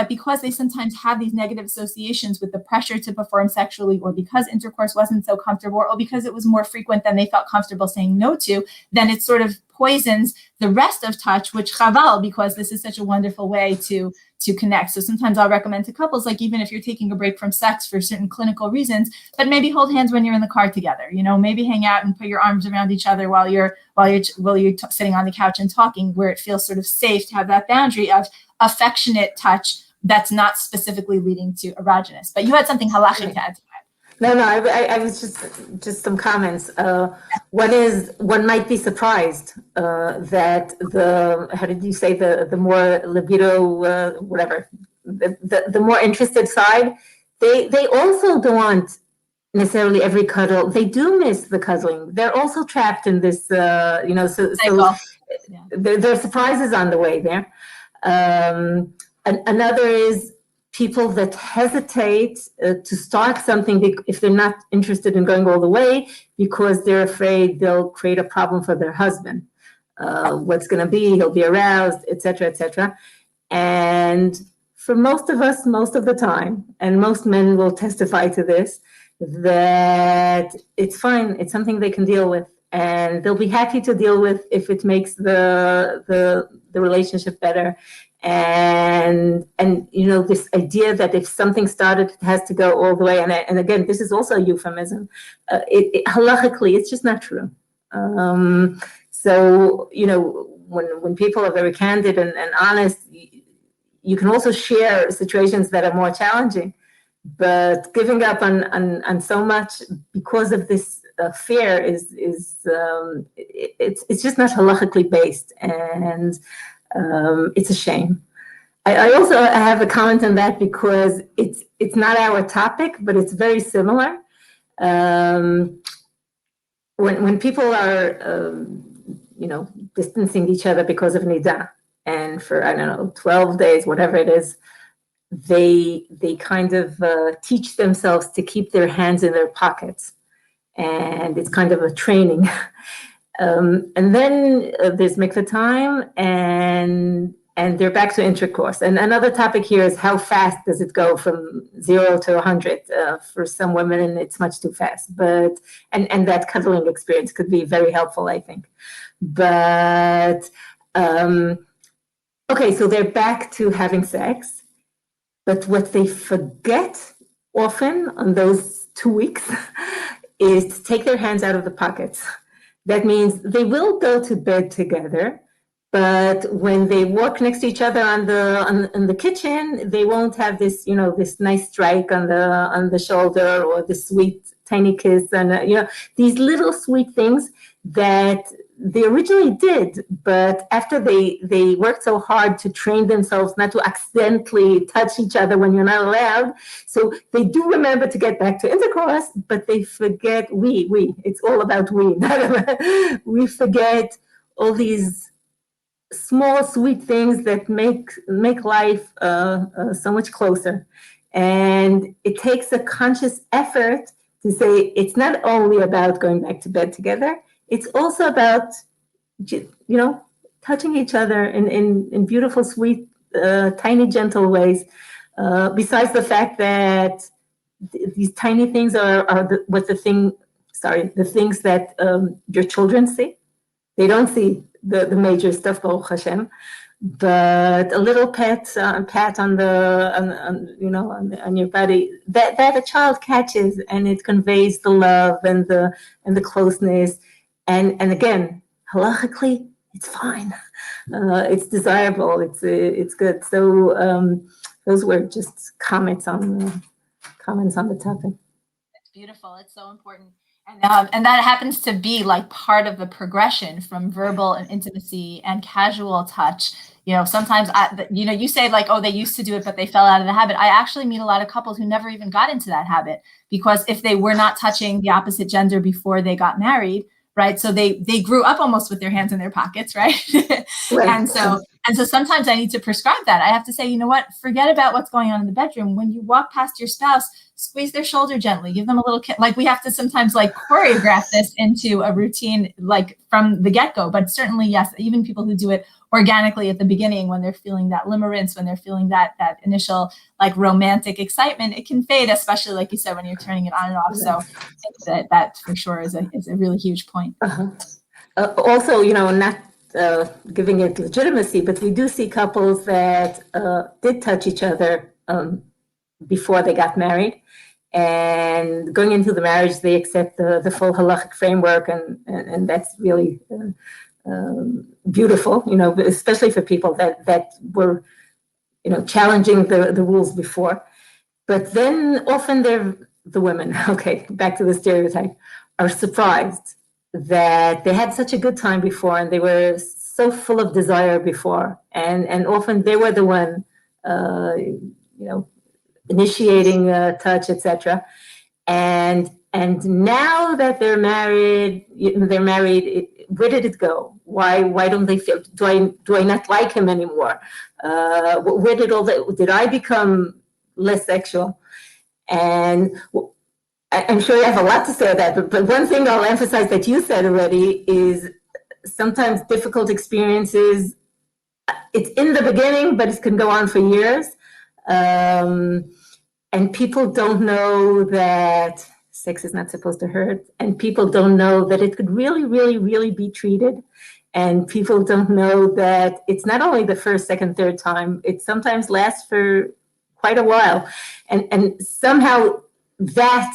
because they sometimes have these negative associations with the pressure to perform sexually, or because intercourse wasn't so comfortable, or because it was more frequent than they felt comfortable saying no to, then it sort of poisons the rest of touch, which chaval, because this is such a wonderful way to connect. So sometimes I'll recommend to couples, like, even if you're taking a break from sex for certain clinical reasons, but maybe hold hands when you're in the car together, you know, maybe hang out and put your arms around each other while you're sitting on the couch and talking, where it feels sort of safe to have that boundary of affectionate touch that's not specifically leading to erogenous. But you had something halachic to add to that. No, I was just some comments. One might be surprised that the more libido, whatever, the more interested side, they also don't want necessarily every cuddle. They do miss the cuddling. They're also trapped in this, so yeah. There are surprises on the way there. Another is people that hesitate to start something if they're not interested in going all the way, because they're afraid they'll create a problem for their husband. What's going to be, he'll be aroused, et cetera, and for most of us, most of the time, and most men will testify to this, that it's fine, it's something they can deal with, and they'll be happy to deal with if it makes the relationship better. And you know, this idea that if something started, it has to go all the way. And again, this is also a euphemism. Halachically, it's just not true. So, you know, when people are very candid and honest, you can also share situations that are more challenging. But giving up on so much because of this fear is it's just not halachically based, and it's a shame. I also have a comment on that, because it's not our topic, but it's very similar. When people are distancing each other because of nida, and for 12 days, whatever it is, they kind of teach themselves to keep their hands in their pockets, and it's kind of a training. And then there's mikveh time, and and they're back to intercourse. And another topic here is how fast does it go from 0 to 100? For some women, it's much too fast. But and that cuddling experience could be very helpful, I think. But okay, so they're back to having sex. But what they forget often on those 2 weeks is to take their hands out of the pockets. That means they will go to bed together, but when they walk next to each other in the kitchen, they won't have this, this nice strike on the shoulder or the sweet tiny kiss, and these little sweet things that they originally did, but after they worked so hard to train themselves not to accidentally touch each other when you're not allowed, so they do remember to get back to intercourse, but they forget it's all about we forget all these small sweet things that make life so much closer. And it takes a conscious effort to say it's not only about going back to bed together, it's also about, touching each other in beautiful, sweet, tiny, gentle ways. Besides the fact that these tiny things are the things that your children see. They don't see the major stuff, Baruch Hashem, but a little pat on your body that a child catches, and it conveys the love and the closeness. And again, halachically, it's fine. It's desirable. It's good. So those were just comments on the topic. It's beautiful. It's so important. And that happens to be like part of the progression from verbal and intimacy and casual touch. Sometimes, you say like, oh, they used to do it, but they fell out of the habit. I actually meet a lot of couples who never even got into that habit, because if they were not touching the opposite gender before they got married, right? So they grew up almost with their hands in their pockets, right? Right. And so sometimes I need to prescribe that. I have to say, you know what? Forget about what's going on in the bedroom. When you walk past your spouse, squeeze their shoulder gently, give them a little kiss. Like, we have to sometimes like choreograph this into a routine, like from the get-go. But certainly, yes, even people who do it organically at the beginning, when they're feeling that limerence, when they're feeling that initial like romantic excitement, it can fade, especially like you said, when you're turning it on and off. So I think that for sure is a really huge point. Also, not giving it legitimacy, but we do see couples that did touch each other before they got married, and going into the marriage, they accept the full halachic framework, and that's really beautiful, especially for people that were, challenging the rules before. But then often the women, okay, back to the stereotype, are surprised that they had such a good time before, and they were so full of desire before, and often they were the one, initiating touch, etc. And now that they're married, where did it go? Why don't they feel? Do I not like him anymore? Where did I become less sexual? And I'm sure you have a lot to say about that, but one thing I'll emphasize that you said already is sometimes difficult experiences, it's in the beginning, but it can go on for years. And people don't know that sex is not supposed to hurt, and people don't know that it could really, really, really be treated. And people don't know that it's not only the first, second, third time, it sometimes lasts for quite a while. And somehow that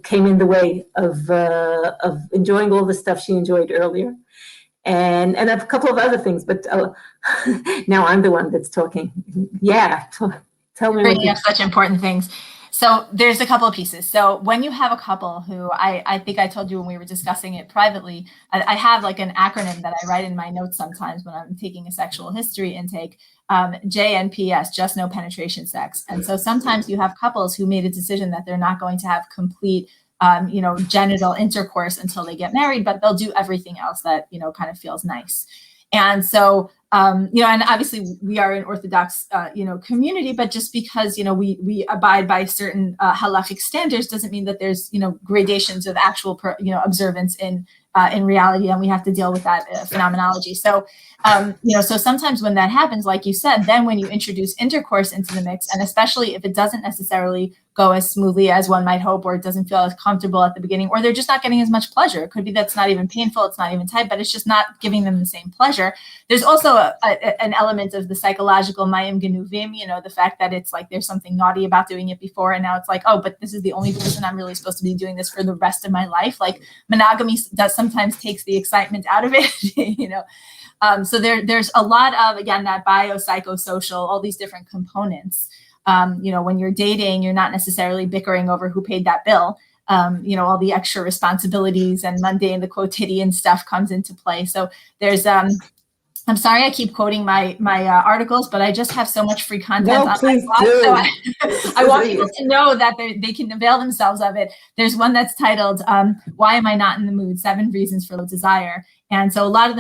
came in the way of enjoying all the stuff she enjoyed earlier. And a couple of other things, but now I'm the one that's talking. Yeah, tell me. Bringing up such important things. So there's a couple of pieces. So when you have a couple who, I think I told you when we were discussing it privately, I have like an acronym that I write in my notes sometimes when I'm taking a sexual history intake, JNPS, just no penetration sex. And so sometimes you have couples who made a decision that they're not going to have complete genital intercourse until they get married, but they'll do everything else that, kind of feels nice. And so, and obviously we are an Orthodox, community, but just because, we abide by certain halachic standards doesn't mean that there's, gradations of actual, observance in in reality, and we have to deal with that phenomenology. So, so sometimes when that happens, like you said, then when you introduce intercourse into the mix, and especially if it doesn't necessarily go as smoothly as one might hope, or it doesn't feel as comfortable at the beginning, or they're just not getting as much pleasure. It could be that's not even painful, it's not even tight, but it's just not giving them the same pleasure. There's also an element of the psychological mayim genuvim, the fact that it's like there's something naughty about doing it before, and now it's like, oh, but this is the only person I'm really supposed to be doing this for the rest of my life. Like monogamy does sometimes takes the excitement out of it, So there's a lot of, again, that biopsychosocial, all these different components. When you're dating, you're not necessarily bickering over who paid that bill. All the extra responsibilities and mundane, the quotidian stuff comes into play. So there's, I'm sorry, I keep quoting my articles, but I just have so much free content on my blog. So I want people to know that they can avail themselves of it. There's one that's titled, "Why Am I Not in the Mood? 7 Reasons for Low Desire." And so a lot of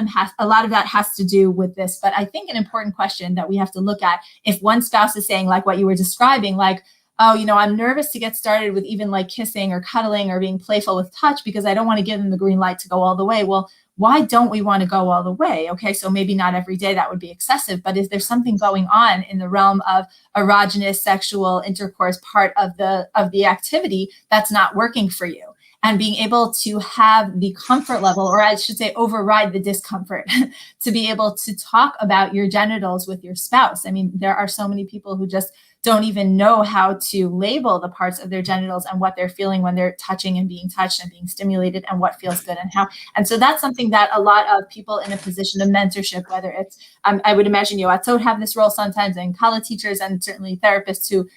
that has to do with this. But I think an important question that we have to look at, if one spouse is saying, like what you were describing, like, oh, I'm nervous to get started with even like kissing or cuddling or being playful with touch because I don't want to give them the green light to go all the way. Well, why don't we want to go all the way? Okay, so maybe not every day, that would be excessive, but is there something going on in the realm of erogenous sexual intercourse, part of the activity, that's not working for you? And being able to have the comfort level, or I should say override the discomfort, to be able to talk about your genitals with your spouse. I mean, there are so many people who just don't even know how to label the parts of their genitals and what they're feeling when they're touching and being touched and being stimulated, and what feels good and how. And so that's something that a lot of people in a position of mentorship, whether it's, I would imagine yoatzot have this role sometimes, and kala teachers, and certainly therapists who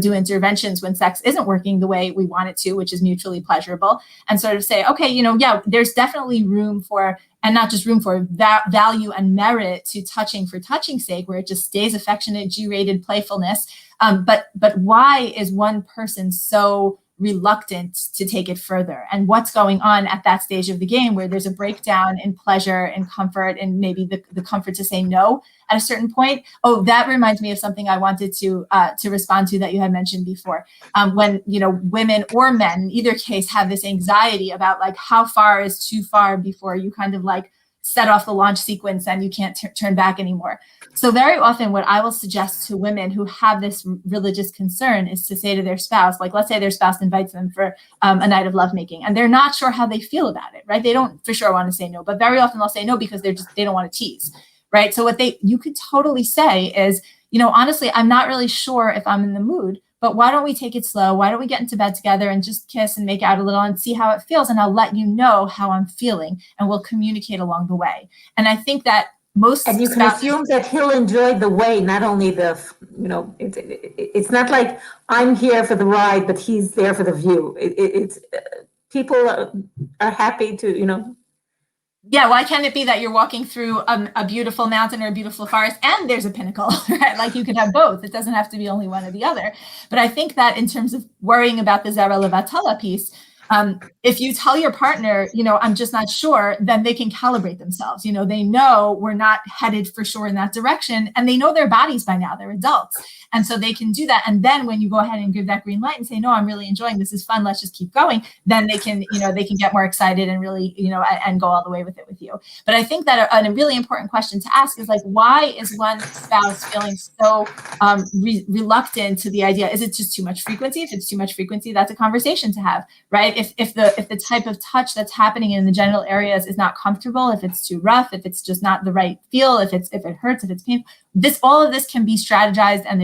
do interventions when sex isn't working the way we want it to, which is mutually pleasurable, and sort of say, okay, there's definitely room for, and not just room for, value and merit to touching for touching's sake, where it just stays affectionate, G-rated playfulness. But why is one person so reluctant to take it further? And what's going on at that stage of the game where there's a breakdown in pleasure and comfort, and maybe the comfort to say no at a certain point? Oh, that reminds me of something I wanted to respond to that you had mentioned before. When, women or men, in either case, have this anxiety about like how far is too far before you kind of like set off the launch sequence and you can't turn back anymore. So very often what I will suggest to women who have this religious concern is to say to their spouse, like, let's say their spouse invites them for a night of lovemaking, and they're not sure how they feel about it, right? They don't for sure want to say no, but very often they'll say no because they don't want to tease, right? So what you could totally say is, honestly, I'm not really sure if I'm in the mood, but why don't we take it slow? Why don't we get into bed together and just kiss and make out a little and see how it feels? And I'll let you know how I'm feeling, and we'll communicate along the way. And I think that and you can assume that he'll enjoy the way, not only it's not like I'm here for the ride, but he's there for the view. It's people are happy to, Yeah, why can't it be that you're walking through a beautiful mountain or a beautiful forest and there's a pinnacle, right? Like you could have both. It doesn't have to be only one or the other. But I think that in terms of worrying about the zera levatala piece, if you tell your partner, I'm just not sure, then they can calibrate themselves. They know we're not headed for sure in that direction, and they know their bodies by now. They're adults. And so they can do that. And then when you go ahead and give that green light and say, no, I'm really enjoying this, is fun, let's just keep going, then they can get more excited and really, and go all the way with it with you. But I think that a really important question to ask is like, why is one spouse feeling so reluctant to the idea? Is it just too much frequency? If it's too much frequency, that's a conversation to have, right? If the type of touch that's happening in the genital areas is not comfortable, if it's too rough, if it's just not the right feel, if it hurts, if it's painful, all of this can be strategized, and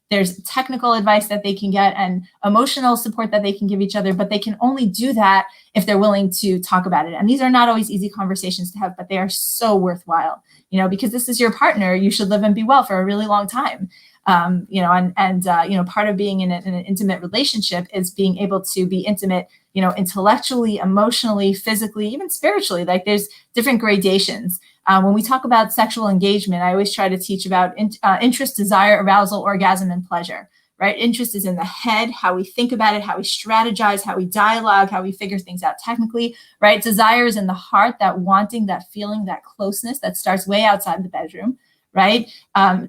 there's technical advice that they can get and emotional support that they can give each other, but they can only do that if they're willing to talk about it. And these are not always easy conversations to have, but they are so worthwhile, because this is your partner. You should live and be well for a really long time. Part of being in an intimate relationship is being able to be intimate, intellectually, emotionally, physically, even spiritually. Like there's different gradations. When we talk about sexual engagement, I always try to teach about interest, desire, arousal, orgasm, and pleasure, right? Interest is in the head, how we think about it, how we strategize, how we dialogue, how we figure things out technically, right? Desire is in the heart, that wanting, that feeling, that closeness that starts way outside the bedroom, right?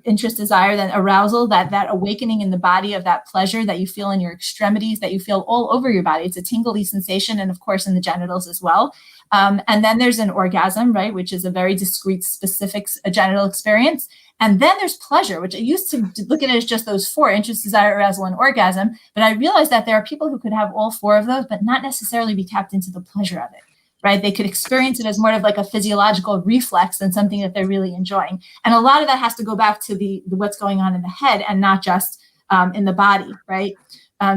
Interest, desire, then arousal, that awakening in the body of that pleasure that you feel in your extremities, that you feel all over your body. It's a tingly sensation, and of course in the genitals as well. And then there's an orgasm, right, which is a very discrete, specific genital experience. And then there's pleasure, which I used to look at it as just those four: interest, desire, arousal, and orgasm. But I realized that there are people who could have all four of those, but not necessarily be tapped into the pleasure of it, right? They could experience it as more of like a physiological reflex than something that they're really enjoying. And a lot of that has to go back to the what's going on in the head and not just in the body, right?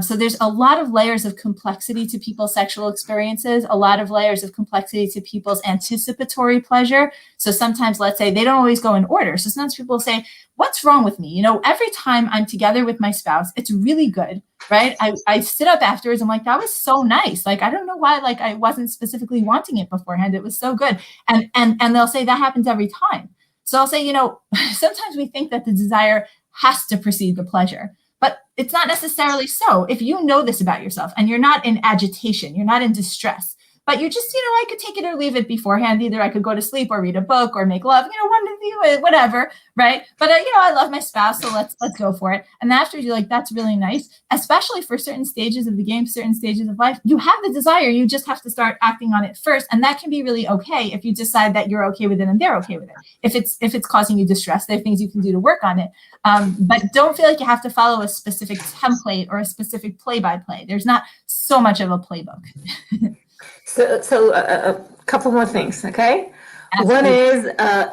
So there's a lot of layers of complexity to people's sexual experiences, a lot of layers of complexity to people's anticipatory pleasure. So sometimes, let's say, they don't always go in order. So sometimes people say, what's wrong with me? You know, every time I'm together with my spouse, it's really good, right? I sit up afterwards. I'm like, that was so nice. Like, I don't know why, like, I wasn't specifically wanting it beforehand. It was so good. And they'll say that happens every time. So I'll say, you know, sometimes we think that the desire has to precede the pleasure. But it's not necessarily so. If you know this about yourself and you're not in agitation, you're not in distress, but you're just, you know, I could take it or leave it beforehand. Either I could go to sleep or read a book or make love, you know, one of you, whatever, right? But, you know, I love my spouse, so let's go for it. And afterwards, you're like, that's really nice, especially for certain stages of the game, certain stages of life. You have the desire. You just have to start acting on it first. And that can be really okay if you decide that you're okay with it and they're okay with it. If it's causing you distress, there are things you can do to work on it. But don't feel like you have to follow a specific template or a specific play-by-play. There's not so much of a playbook. So a couple more things, okay? Absolutely. One is,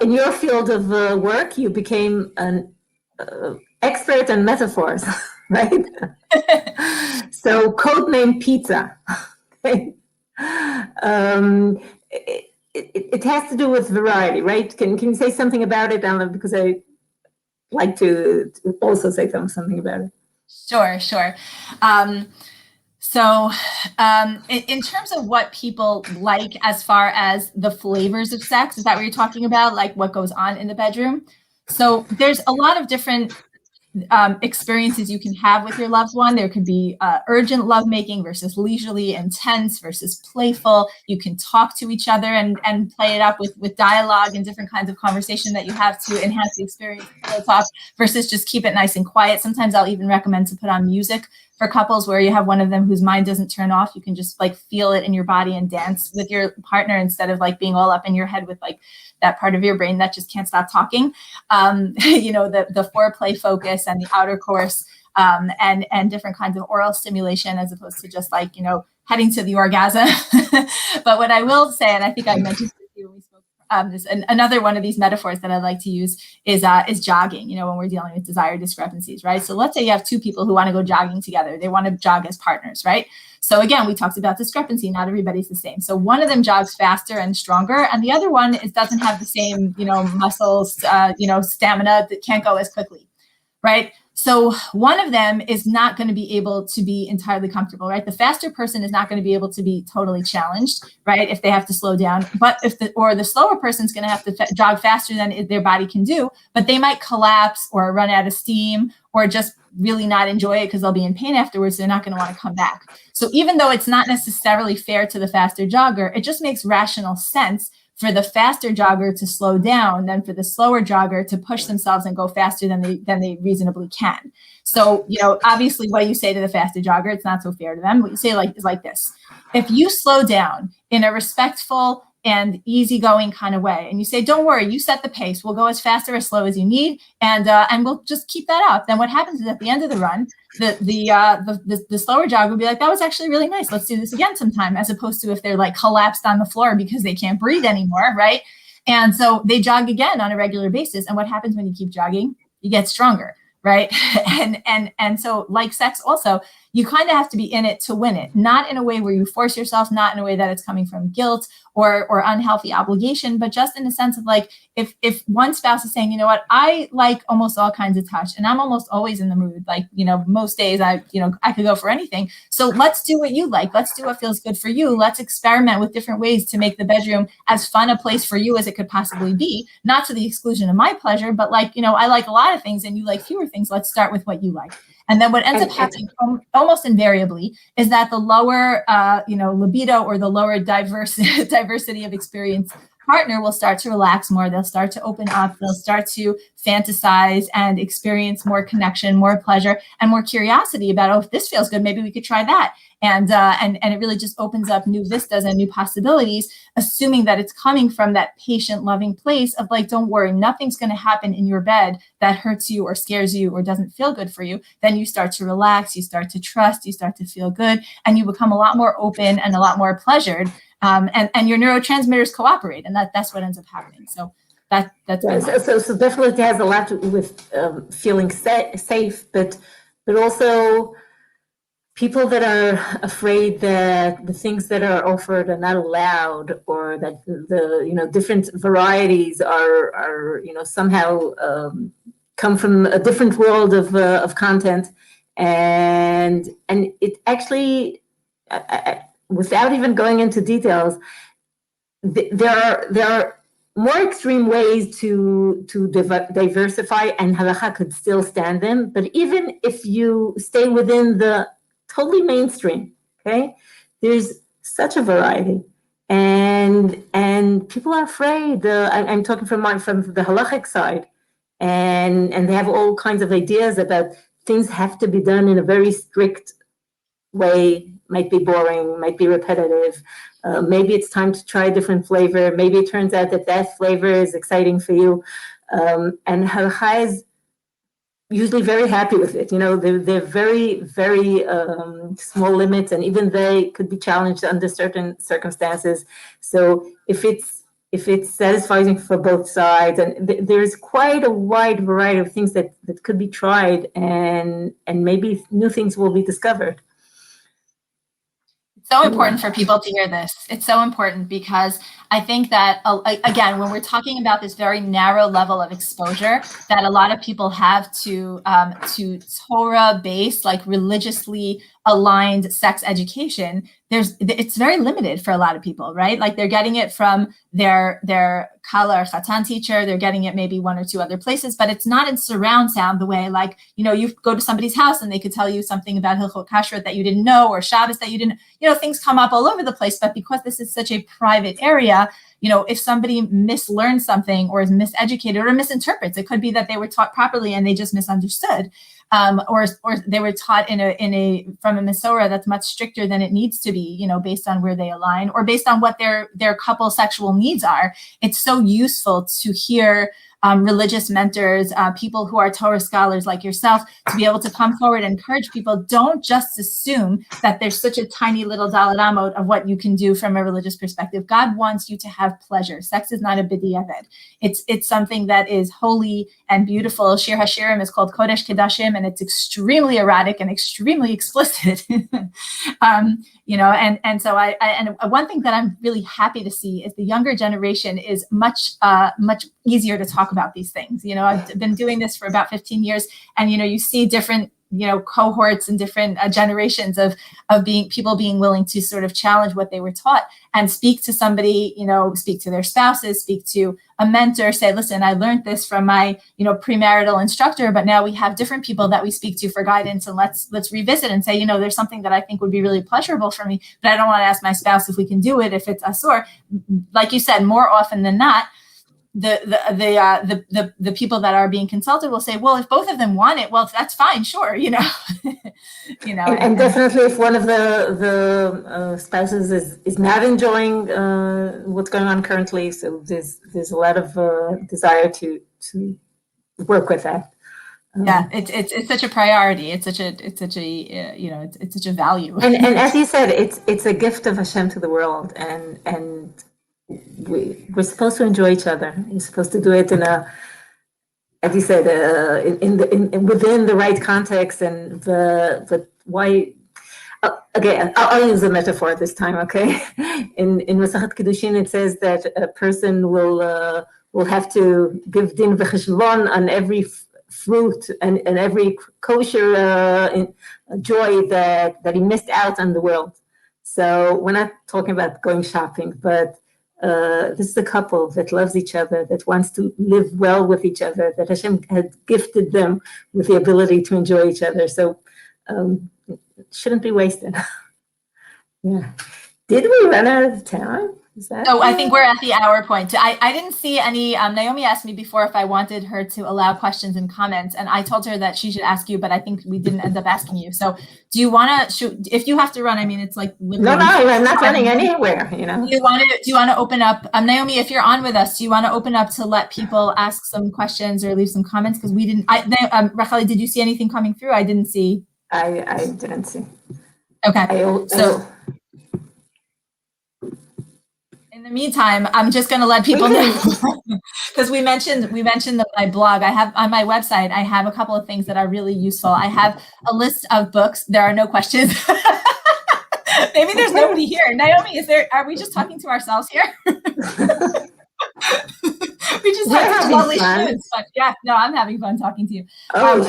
in your field of work, you became an expert in metaphors, right? So codename pizza. Okay? It has to do with variety, right? Can you say something about it, Alan? Because I like to also say something about it. Sure. So in terms of what people like as far as the flavors of sex, is that what you're talking about? Like what goes on in the bedroom? So there's a lot of different experiences you can have with your loved one. There could be urgent lovemaking versus leisurely, intense versus playful. You can talk to each other and play it up with dialogue and different kinds of conversation that you have to enhance the experience of talk versus just keep it nice and quiet. Sometimes I'll even recommend to put on music for couples where you have one of them whose mind doesn't turn off. You can just like feel it in your body and dance with your partner instead of like being all up in your head with like that part of your brain that just can't stop talking. You know, the foreplay focus and the outer course and different kinds of oral stimulation as opposed to just like, you know, heading to the orgasm. But what I will say, and I think I mentioned this to you when we spoke, another one of these metaphors that I like to use is jogging, you know, when we're dealing with desire discrepancies, right? So let's say you have two people who want to go jogging together. They want to jog as partners, right? So again, we talked about discrepancy. Not everybody's the same. So one of them jogs faster and stronger, and the other one doesn't have the same, you know, muscles, you know, stamina, that can't go as quickly, right? So one of them is not going to be able to be entirely comfortable, right? The faster person is not going to be able to be totally challenged, right? If they have to slow down, but the slower person is going to have to jog faster than their body can do, but they might collapse or run out of steam or just really not enjoy it because they'll be in pain afterwards. They're not going to want to come back. So even though it's not necessarily fair to the faster jogger, it just makes rational sense for the faster jogger to slow down than for the slower jogger to push themselves and go faster than they reasonably can. So, you know, obviously what you say to the faster jogger, it's not so fair to them. What you say is like this: if you slow down in a respectful and easygoing kind of way, and you say, don't worry, you set the pace, we'll go as fast or as slow as you need, and we'll just keep that up. Then what happens is at the end of the run, the slower jogger will be like, that was actually really nice. Let's do this again sometime, as opposed to if they're like collapsed on the floor because they can't breathe anymore, right? And so they jog again on a regular basis. And what happens when you keep jogging? You get stronger, right? And so like sex also, you kind of have to be in it to win it, not in a way where you force yourself, not in a way that it's coming from guilt or unhealthy obligation, but just in a sense of like, if one spouse is saying, you know what, I like almost all kinds of touch and I'm almost always in the mood, like, you know, most days I could go for anything. So let's do what you like. Let's do what feels good for you. Let's experiment with different ways to make the bedroom as fun a place for you as it could possibly be, not to the exclusion of my pleasure, but like, you know, I like a lot of things and you like fewer things. Let's start with what you like. And then what ends up happening almost invariably is that the lower, libido or the lower diversity of experience partner will start to relax more. They'll start to open up. They'll start to fantasize and experience more connection, more pleasure, and more curiosity about, oh, if this feels good, maybe we could try that. And it really just opens up new vistas and new possibilities, assuming that it's coming from that patient, loving place of like, don't worry, nothing's going to happen in your bed that hurts you or scares you or doesn't feel good for you. Then you start to relax, you start to trust, you start to feel good, and you become a lot more open and a lot more pleasured. And your neurotransmitters cooperate, and that's what ends up happening. So that's so definitely has a lot to do with feeling safe, but also people that are afraid that the things that are offered are not allowed, or that the different varieties are somehow come from a different world of content, and it actually, without even going into details, there are more extreme ways to diversify, and halacha could still stand them. But even if you stay within the totally mainstream, okay, there's such a variety, and people are afraid. I'm talking from the halachic side, and they have all kinds of ideas about things have to be done in a very strict way. Might be boring, might be repetitive. Maybe it's time to try a different flavor. Maybe it turns out that flavor is exciting for you. And halacha is usually very happy with it. They're very, very small limits, and even they could be challenged under certain circumstances. So if it's satisfying for both sides, and there's quite a wide variety of things that could be tried, and maybe new things will be discovered. So important for people to hear this. It's so important because I think that, again, when we're talking about this very narrow level of exposure that a lot of people have to Torah-based, like religiously aligned sex education, it's very limited for a lot of people, right? Like they're getting it from their kala or chatan teacher, they're getting it maybe one or two other places, but it's not in surround sound the way, like, you go to somebody's house and they could tell you something about Hilchot Kashrut that you didn't know, or Shabbos that you didn't, things come up all over the place. But because this is such a private area, if somebody mislearns something or is miseducated or misinterprets, it could be that they were taught properly and they just misunderstood. Or they were taught from a Masorah that's much stricter than it needs to be, based on where they align or based on what their couple sexual needs are. It's so useful to hear religious mentors, people who are Torah scholars like yourself, to be able to come forward and encourage people. Don't just assume that there's such a tiny little Daled Amot of what you can do from a religious perspective. God wants you to have pleasure. Sex is not a b'diavad. It's something that is holy and beautiful. Shir HaShirim is called Kodesh Kedashim, and it's extremely erotic and extremely explicit. So one thing that I'm really happy to see is the younger generation is much easier to talk about these things. I've been doing this for about 15 years, and you see different cohorts and different generations of people being willing to sort of challenge what they were taught and speak to somebody, speak to their spouses, speak to a mentor, say, listen, I learned this from my premarital instructor, but now we have different people that we speak to for guidance, and let's revisit and say, there's something that I think would be really pleasurable for me, but I don't want to ask my spouse if we can do it if it's asur. Like you said, more often than not, the people that are being consulted will say, well, if both of them want it, well, that's fine, sure, And definitely, if one of the spouses is not enjoying what's going on currently, so there's a lot of desire to work with that. Yeah, it's such a priority. It's such a value. And as you said, it's a gift of Hashem to the world, and we're supposed to enjoy each other. You're supposed to do it in a, as you said, within the right context. And why? Again, I'll use a metaphor this time. Okay, in Masachet Kiddushin it says that a person will have to give din v'cheshbon on every fruit and every kosher joy that he missed out on the world. So we're not talking about going shopping, but this is a couple that loves each other, that wants to live well with each other, that Hashem had gifted them with the ability to enjoy each other. So it shouldn't be wasted. Yeah. Did we run out of time? Is that? So I think we're at the hour point. I didn't see any, Naomi asked me before if I wanted her to allow questions and comments, and I told her that she should ask you, but I think we didn't end up asking you. So do you want to shoot, if you have to run, I mean, it's like literally. No, I'm not running anywhere, you know. Do you want to open up, Naomi, if you're on with us, do you want to open up to let people ask some questions or leave some comments? Because we didn't, Rachel, did you see anything coming through? I didn't see. I didn't see. Okay, in the meantime, I'm just going to let people know, because we mentioned that my blog, I have on my website, I have a couple of things that are really useful. I have a list of books. There are no questions. Maybe there's nobody here. Naomi, are we just talking to ourselves here? We just have such lovely students. But yeah, no, I'm having fun talking to you.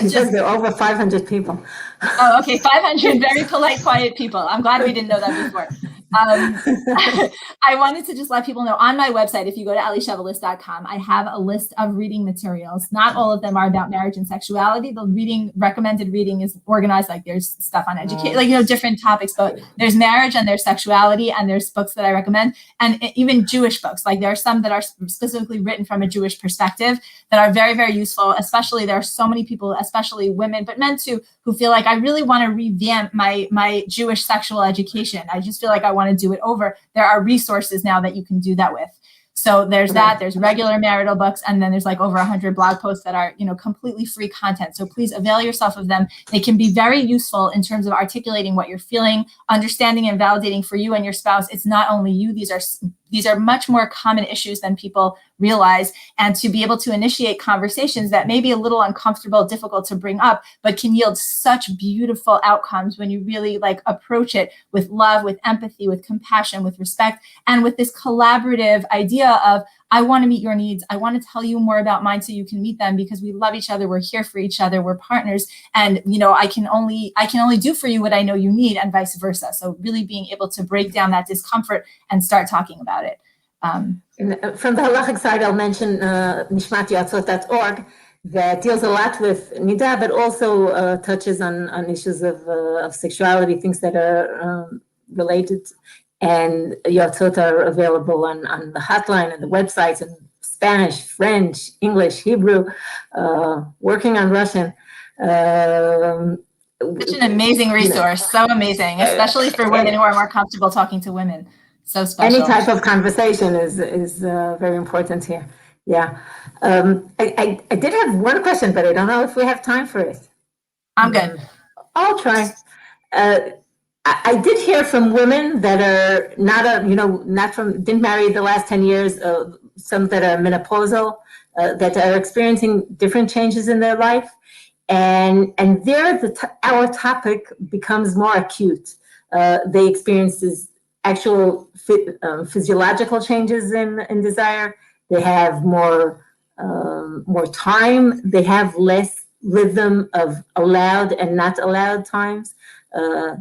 She says there are over 500 people. Oh, okay, 500 very polite, quiet people. I'm glad we didn't know that before. I wanted to just let people know on my website, if you go to elishevelis.com, I have a list of reading materials. Not all of them are about marriage and sexuality. The recommended reading is organized, like there's stuff on education, like, you know, different topics, but there's marriage and there's sexuality, and there's books that I recommend, and even Jewish books. Like there are some that are specifically written from a Jewish perspective that are very, very useful. Especially there are so many people, especially women, but men too, who feel like I really want to revamp my Jewish sexual education. I just feel like I want to do it over. There are resources now that you can do that with. So there's that, there's regular marital books, and then there's like over 100 blog posts that are, you know, completely free content. So please avail yourself of them. They can be very useful in terms of articulating what you're feeling, understanding and validating for you and your spouse. It's not only you, these are much more common issues than people realize, and to be able to initiate conversations that may be a little uncomfortable, difficult to bring up, but can yield such beautiful outcomes when you really like approach it with love, with empathy, with compassion, with respect, and with this collaborative idea of, I want to meet your needs. I want to tell you more about mine so you can meet them, because we love each other. We're here for each other. We're partners. And, you know, I can only do for you what I know you need, and vice versa. So really being able to break down that discomfort and start talking about it. From the halachic side, I'll mention nishmatyotzot.org that deals a lot with nida, but also touches on issues of sexuality, things that are related. And yotzot are available on the hotline and the websites in Spanish, French, English, Hebrew, working on Russian. Such an amazing resource, so amazing, especially for women who are more comfortable talking to women. So special. Any type of conversation is very important here. Yeah. I did have one question, but I don't know if we have time for it. I'm good. I'll try. I did hear from women that are didn't marry the last 10 years, some that are menopausal, that are experiencing different changes in their life. And there our topic becomes more acute. They experience actual physiological changes in desire. They have more time. They have less rhythm of allowed and not allowed times.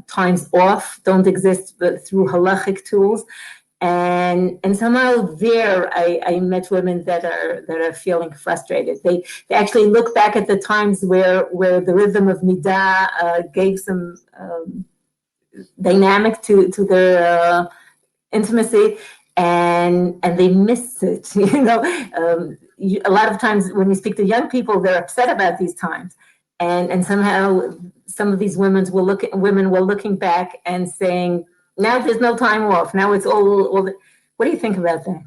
Times off don't exist but through halachic tools. And somehow there I met women that are feeling frustrated. They actually look back at the times where the rhythm of nidah gave some dynamic to their intimacy, and they miss it. A lot of times when you speak to young people, they're upset about these times, and somehow some of these women were looking back and saying, now there's no time off. Now it's all. What do you think about that?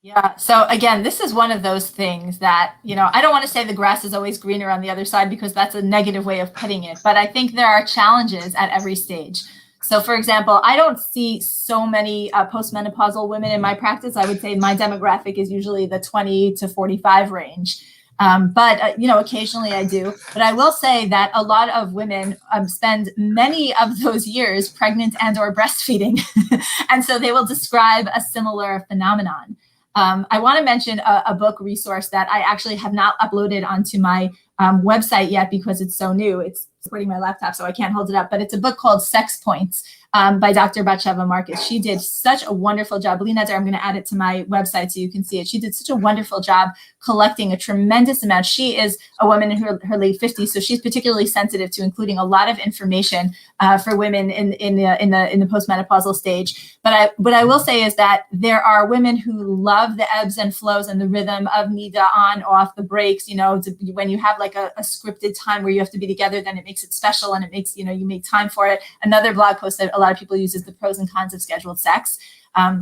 Yeah. So again, this is one of those things that, I don't want to say the grass is always greener on the other side, because that's a negative way of putting it. But I think there are challenges at every stage. So for example, I don't see so many postmenopausal women in my practice. I would say my demographic is usually the 20 to 45 range. But occasionally I do. But I will say that a lot of women spend many of those years pregnant and or breastfeeding. And so they will describe a similar phenomenon. I want to mention a book resource that I actually have not uploaded onto my website yet because it's so new. It's supporting my laptop, so I can't hold it up. But it's a book called Sex Points by Dr. Batsheva Marcus. She did such a wonderful job. Lena, I'm going to add it to my website so you can see it. She did such a wonderful job collecting a tremendous amount. She is a woman in her late 50s, so she's particularly sensitive to including a lot of information for women in the postmenopausal stage. But what I will say is that there are women who love the ebbs and flows and the rhythm of nida, on, off, the breaks. When you have like a scripted time where you have to be together, then it makes it special and it makes, you make time for it. Another blog post that a lot of people use is the pros and cons of scheduled sex.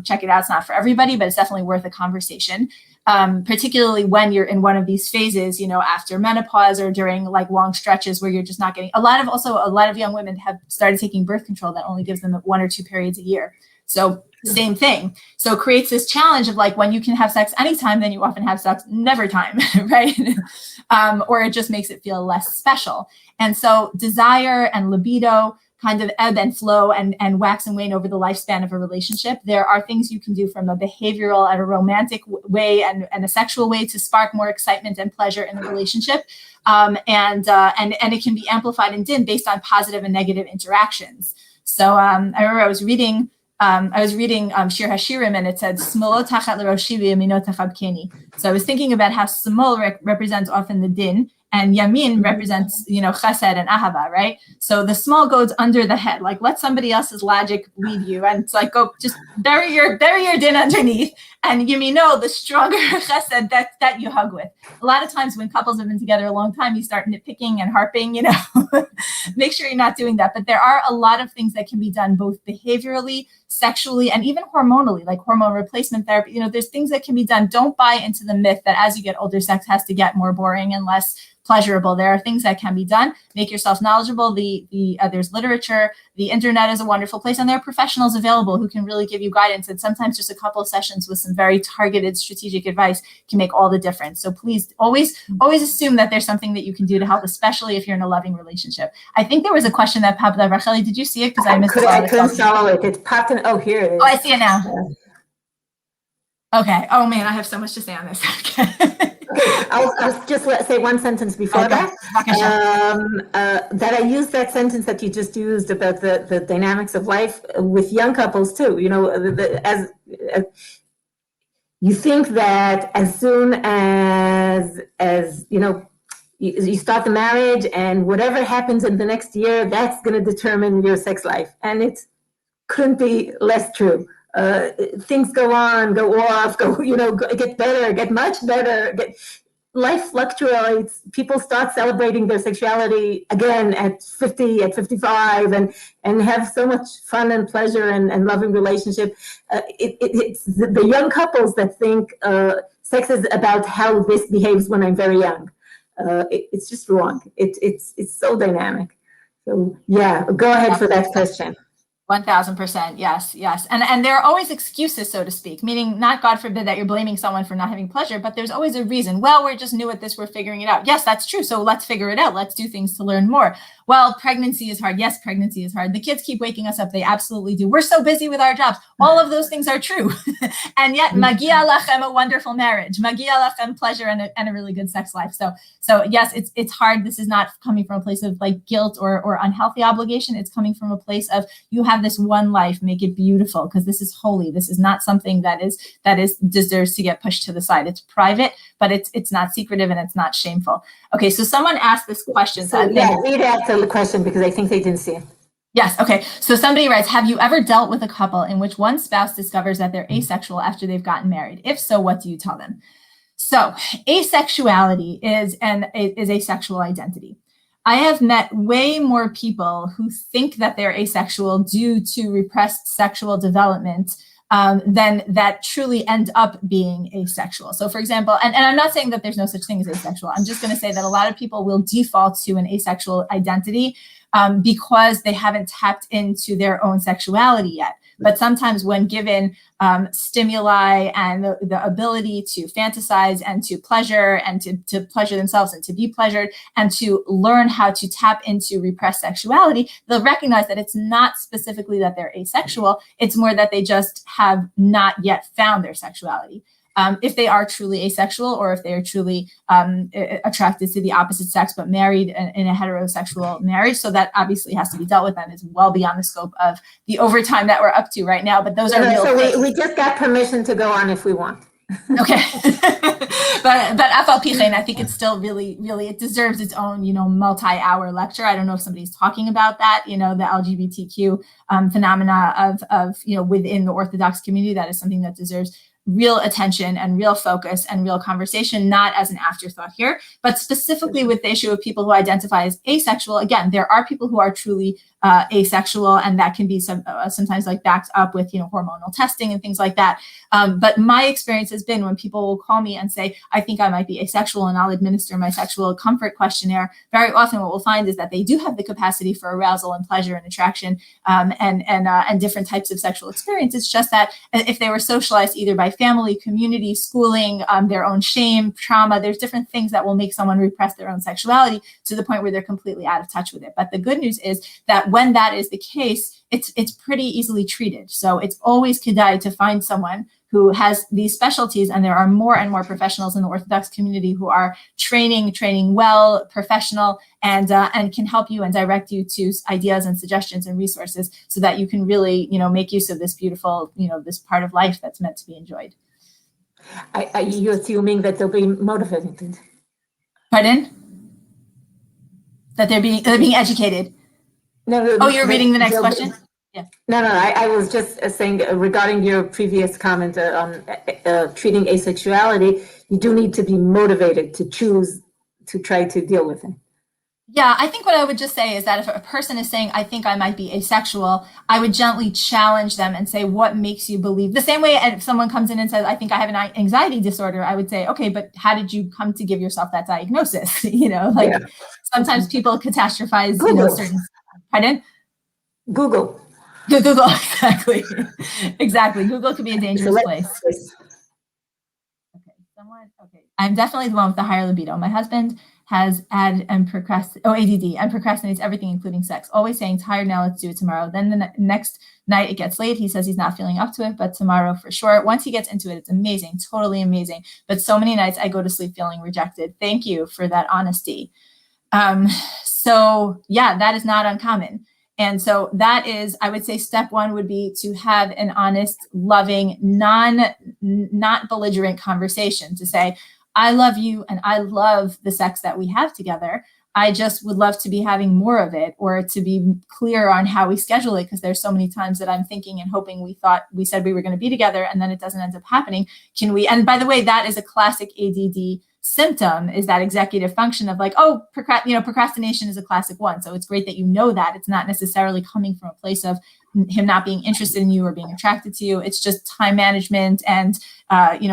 Check it out. It's not for everybody, but it's definitely worth a conversation. Particularly when you're in one of these phases, after menopause or during like long stretches where you're just not getting, a lot of young women have started taking birth control that only gives them 1 or 2 periods a year. So same thing. So it creates this challenge of like, when you can have sex anytime, then you often have sex never time, right? Or it just makes it feel less special. And so desire and libido kind of ebb and flow and wax and wane over the lifespan of a relationship. There are things you can do from a behavioral and a romantic way and a sexual way to spark more excitement and pleasure in the relationship. And it can be amplified and dimmed based on positive and negative interactions. So I remember I was reading Shir Hashirim, and it said, "Smolo tachat l'roshi v'yamino tachabkeni." So I was thinking about how smol represents often the din, and yamin represents, chesed and ahava, right? So the small goes under the head, like let somebody else's logic lead you, and it's like, go just bury your din underneath, and yamino, the stronger chesed that you hug with. A lot of times when couples have been together a long time, you start nitpicking and harping, make sure you're not doing that. But there are a lot of things that can be done both behaviorally, sexually, and even hormonally, like hormone replacement therapy. There's things that can be done. Don't buy into the myth that as you get older, sex has to get more boring and less pleasurable. There are things that can be done. Make yourself knowledgeable. There's literature. The internet is a wonderful place, and there are professionals available who can really give you guidance. And sometimes just a couple of sessions with some very targeted strategic advice can make all the difference. So please always assume that there's something that you can do to help, especially if you're in a loving relationship. I think there was a question that popped up. Racheli, did you see it? Because I missed it. I couldn't follow it. It popped in. Oh, here it is. Oh, I see it now. Okay. Oh man, I have so much to say on this. I'll just say one sentence before that. That I used that sentence that you just used about the dynamics of life with young couples too. As you think that as soon as you start the marriage and whatever happens in the next year, that's going to determine your sex life, and it couldn't be less true. Things go on, go off, get better, get much better. Life fluctuates. People start celebrating their sexuality again at 50, at 55, and have so much fun and pleasure and loving relationship. It's the young couples that think sex is about how this behaves when I'm very young. It's just wrong. It's so dynamic. So yeah, go ahead for that question. 1000%. Yes. And there are always excuses, so to speak, meaning not, God forbid, that you're blaming someone for not having pleasure, but there's always a reason. Well, we're just new at this. We're figuring it out. Yes, that's true. So let's figure it out. Let's do things to learn more. Well, pregnancy is hard. Yes, pregnancy is hard. The kids keep waking us up. They absolutely do. We're so busy with our jobs. All of those things are true. And yet, magia lachem, a wonderful marriage. Magia lachem, pleasure and a really good sex life. So yes, it's hard. This is not coming from a place of like guilt or unhealthy obligation. It's coming from a place of, you have this one life, make it beautiful, because this is holy. This is not something that deserves to get pushed to the side. It's private, but it's not secretive and it's not shameful. Okay, so someone asked this question. So read out the question because I think they didn't see it. Yes. Okay. So somebody writes, have you ever dealt with a couple in which one spouse discovers that they're asexual after they've gotten married? If so, what do you tell them? So asexuality is a sexual identity. I have met way more people who think that they're asexual due to repressed sexual development than that truly end up being asexual. So for example, and I'm not saying that there's no such thing as asexual. I'm just going to say that a lot of people will default to an asexual identity because they haven't tapped into their own sexuality yet. But sometimes when given stimuli and the ability to fantasize and to pleasure and to pleasure themselves and to be pleasured and to learn how to tap into repressed sexuality, they'll recognize that it's not specifically that they're asexual. It's more that they just have not yet found their sexuality. if they are truly asexual or if they are truly attracted to the opposite sex but married in a heterosexual marriage. So that obviously has to be dealt with and is well beyond the scope of the overtime that we're up to right now. But those are real things. So we just got permission to go on if we want. Okay. but Afal Pichen, I think it's still really, it deserves its own, multi-hour lecture. I don't know if somebody's talking about that, the LGBTQ phenomena of within the Orthodox community. That is something that deserves real attention and real focus and real conversation, not as an afterthought here, but specifically with the issue of people who identify as asexual. Again, there are people who are truly asexual, and that can be sometimes like backed up with hormonal testing and things like that. But my experience has been when people will call me and say, I think I might be asexual, and I'll administer my sexual comfort questionnaire. Very often what we'll find is that they do have the capacity for arousal and pleasure and attraction and different types of sexual experience. It's just that if they were socialized either by family, community, schooling, their own shame, trauma, there's different things that will make someone repress their own sexuality to the point where they're completely out of touch with it. But the good news is that when that is the case, it's pretty easily treated. So it's always kedai to find someone who has these specialties, and there are more and more professionals in the Orthodox community who are training well, professional, and can help you and direct you to ideas and suggestions and resources so that you can really, make use of this beautiful, this part of life that's meant to be enjoyed. Are you assuming that they'll be motivated? Pardon? That they're being educated? No. Oh, you're reading the next question? Yeah. No. I was just saying regarding your previous comment on treating asexuality, you do need to be motivated to choose to try to deal with it. Yeah, I think what I would just say is that if a person is saying, I think I might be asexual, I would gently challenge them and say, what makes you believe? The same way if someone comes in and says, I think I have an anxiety disorder, I would say, okay, but how did you come to give yourself that diagnosis? Sometimes people catastrophize, certain, pardon? Google, exactly. Google could be a dangerous place. Okay. I'm definitely the one with the higher libido. My husband has ADD and procrastinates everything, including sex. Always saying, tired now, let's do it tomorrow. Then the next night it gets late. He says he's not feeling up to it, but tomorrow for sure. Once he gets into it, it's amazing, totally amazing. But so many nights I go to sleep feeling rejected. Thank you for that honesty. So yeah, that is not uncommon. And so that is, I would say step one would be to have an honest, loving, not belligerent conversation to say, I love you and I love the sex that we have together. I just would love to be having more of it, or to be clear on how we schedule it, because there's so many times that I'm thinking and hoping we said we were going to be together and then it doesn't end up happening. Can we? And by the way, that is a classic ADD symptom, is that executive function of like, oh, procrastination is a classic one. So it's great that you know that. It's not necessarily coming from a place of him not being interested in you or being attracted to you. It's just time management and,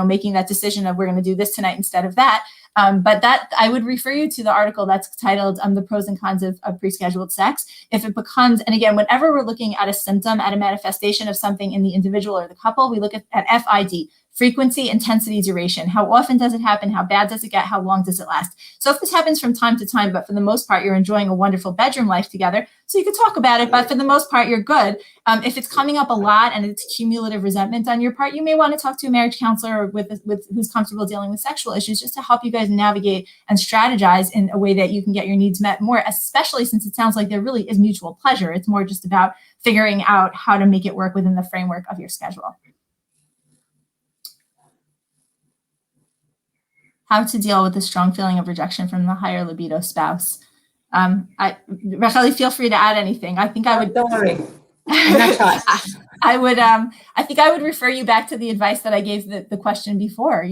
making that decision of we're going to do this tonight instead of that. But that I would refer you to the article that's titled The Pros and Cons of Prescheduled Sex. If it becomes, and again, whenever we're looking at a symptom, at a manifestation of something in the individual or the couple, we look at FID, frequency, intensity, duration. How often does it happen? How bad does it get? How long does it last? So if this happens from time to time, but for the most part, you're enjoying a wonderful bedroom life together, so you could talk about it, but for the most part, you're good. If it's coming up a lot and it's cumulative resentment on your part, you may want to talk to a marriage counselor with who's comfortable dealing with sexual issues, just to help you guys navigate and strategize in a way that you can get your needs met more, especially since it sounds like there really is mutual pleasure. It's more just about figuring out how to make it work within the framework of your schedule. How to deal with the strong feeling of rejection from the higher libido spouse. Racheli, feel free to add anything. I think I would. Don't worry. I'm not shy. I think I would refer you back to the advice that I gave the question before.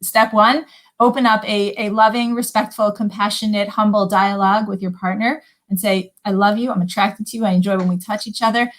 Step one, open up a loving, respectful, compassionate, humble dialogue with your partner and say, I love you. I'm attracted to you. I enjoy when we touch each other.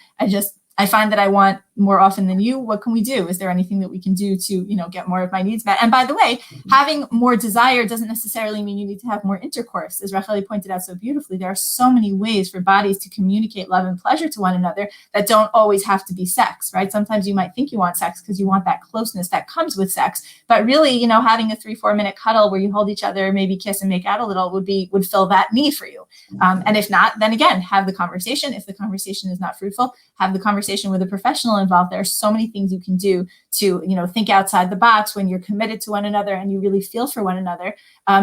I find that I want more often than you. What can we do? Is there anything that we can do to, get more of my needs met? And by the way, having more desire doesn't necessarily mean you need to have more intercourse. As Racheli pointed out so beautifully, there are so many ways for bodies to communicate love and pleasure to one another that don't always have to be sex, right? Sometimes you might think you want sex because you want that closeness that comes with sex. But really, having a 3-4 minute cuddle where you hold each other, maybe kiss and make out a little would fill that need for you. And if not, then again, have the conversation. If the conversation is not fruitful, have the conversation with a professional involved involved. There are so many things you can do to, think outside the box when you're committed to one another and you really feel for one another.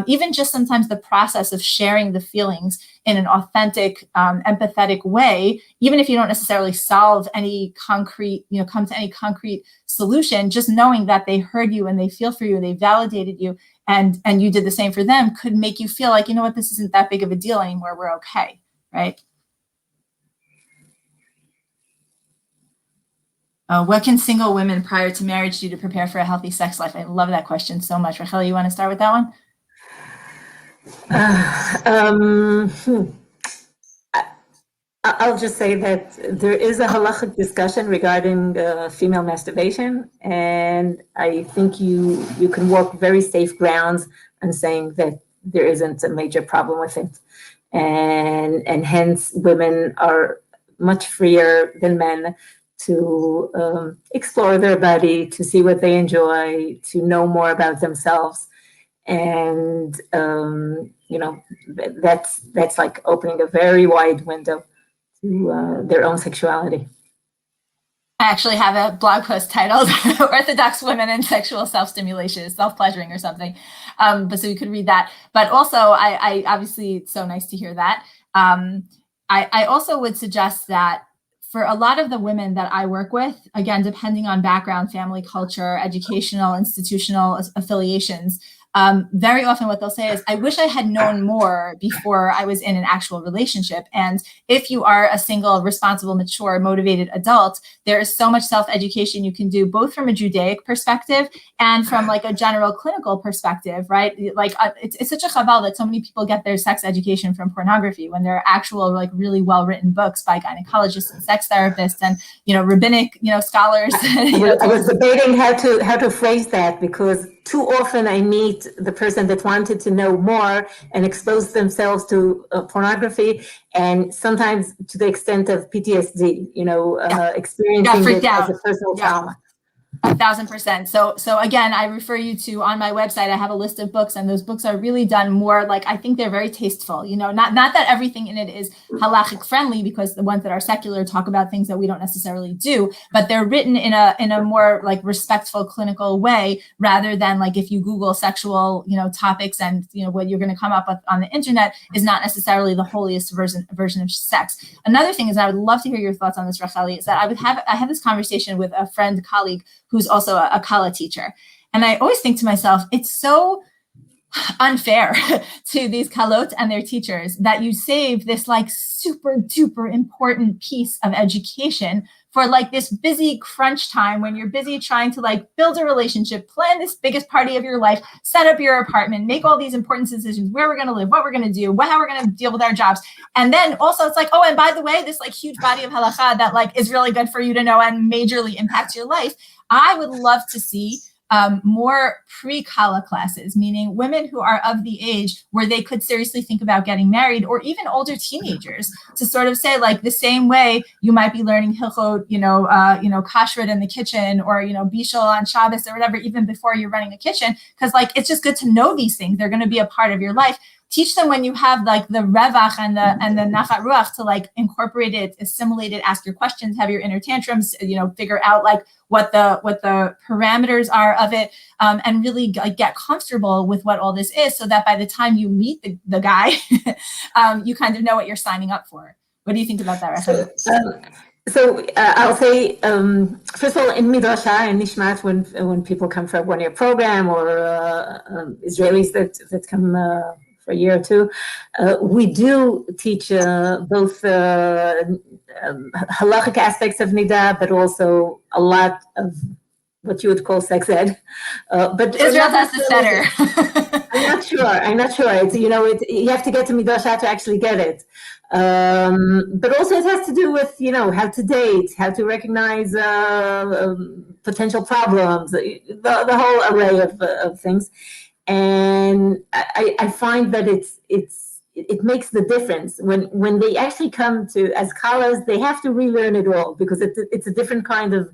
Even just sometimes the process of sharing the feelings in an authentic, empathetic way, even if you don't necessarily solve any concrete, come to any concrete solution, just knowing that they heard you and they feel for you and they validated you and you did the same for them could make you feel like, this isn't that big of a deal anymore. We're okay, right? What can single women prior to marriage do to prepare for a healthy sex life? I love that question so much. Rachel, you want to start with that one? I'll just say that there is a halachic discussion regarding female masturbation, and I think you can walk very safe grounds in saying that there isn't a major problem with it, and hence women are much freer than men to explore their body, to see what they enjoy, to know more about themselves, and that's like opening a very wide window to their own sexuality. I actually have a blog post titled Orthodox Women and Sexual Self-Stimulation, Self-Pleasuring or something. But so you could read that. But also, I obviously, it's so nice to hear that. I also would suggest that for a lot of the women that I work with, again, depending on background, family, culture, educational, institutional affiliations, very often what they'll say is, I wish I had known more before I was in an actual relationship. And if you are a single, responsible, mature, motivated adult, there is so much self-education you can do, both from a Judaic perspective and from like a general clinical perspective, right? Like it's such a chaval that so many people get their sex education from pornography when there are actual, like really well-written books by gynecologists and sex therapists and, rabbinic, scholars. I was debating how to phrase that, because too often I meet the person that wanted to know more and expose themselves to pornography, and sometimes to the extent of PTSD, experiencing it as a personal trauma. 1,000%. So again, I refer you to, on my website, I have a list of books, and those books are really done more like, I think they're very tasteful, not that everything in it is halachic friendly, because the ones that are secular talk about things that we don't necessarily do, but they're written in a more like respectful clinical way, rather than like if you Google sexual, topics and, what you're going to come up with on the internet is not necessarily the holiest version of sex. Another thing is, and I would love to hear your thoughts on this, Racheli, is that I had this conversation with a friend, colleague, who's also a Kala teacher. And I always think to myself, it's so unfair to these kalot and their teachers that you save this like super duper important piece of education for like this busy crunch time when you're busy trying to like build a relationship, plan this biggest party of your life, set up your apartment, make all these important decisions, where we're going to live, what we're going to do, how we're going to deal with our jobs. And then also it's like, oh, and by the way, this like huge body of halacha that like is really good for you to know and majorly impacts your life. I would love to see more pre-Kala classes, meaning women who are of the age where they could seriously think about getting married, or even older teenagers, to sort of say like the same way you might be learning hilchot, kashrut in the kitchen, or, bishul on Shabbos or whatever, even before you're running a kitchen, because like, it's just good to know these things. They're going to be a part of your life. Teach them when you have like the revach and the nachat ruach to like incorporate it, assimilate it, ask your questions, have your inner tantrums, figure out like what the parameters are of it, and really get comfortable with what all this is, so that by the time you meet the guy, you kind of know what you're signing up for. What do you think about that, Rachel? So I'll say, first of all, in Midrasha and Nishmat, when people come for a one-year program, or Israelis that come for a year or two, we do teach both halachic aspects of Nida, but also a lot of what you would call sex ed. But Israel has the center. I'm not sure. It's, you have to get to Midrasha to actually get it. But also it has to do with, how to date, how to recognize potential problems, the whole array of things. And I find that it makes the difference when they actually come to as scholars. They have to relearn it all, because it's a different kind of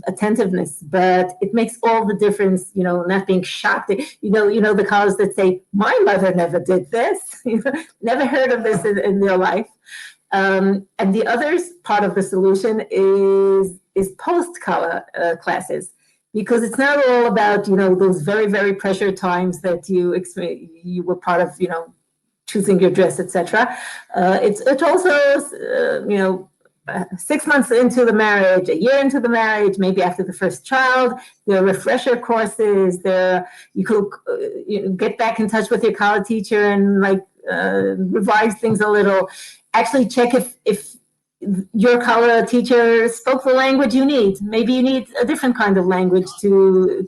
attentiveness, but it makes all the difference, not being shocked. The scholars that say, my mother never did this, never heard of this in their life. And the other part of the solution is post-color classes, because it's not all about, those very, very pressured times that you were part of, choosing your dress, etc. It's also, 6 months into the marriage, a year into the marriage, maybe after the first child, there are refresher courses. You could get back in touch with your college teacher and revise things a little. Actually, check if your color teacher spoke the language you need. Maybe you need a different kind of language to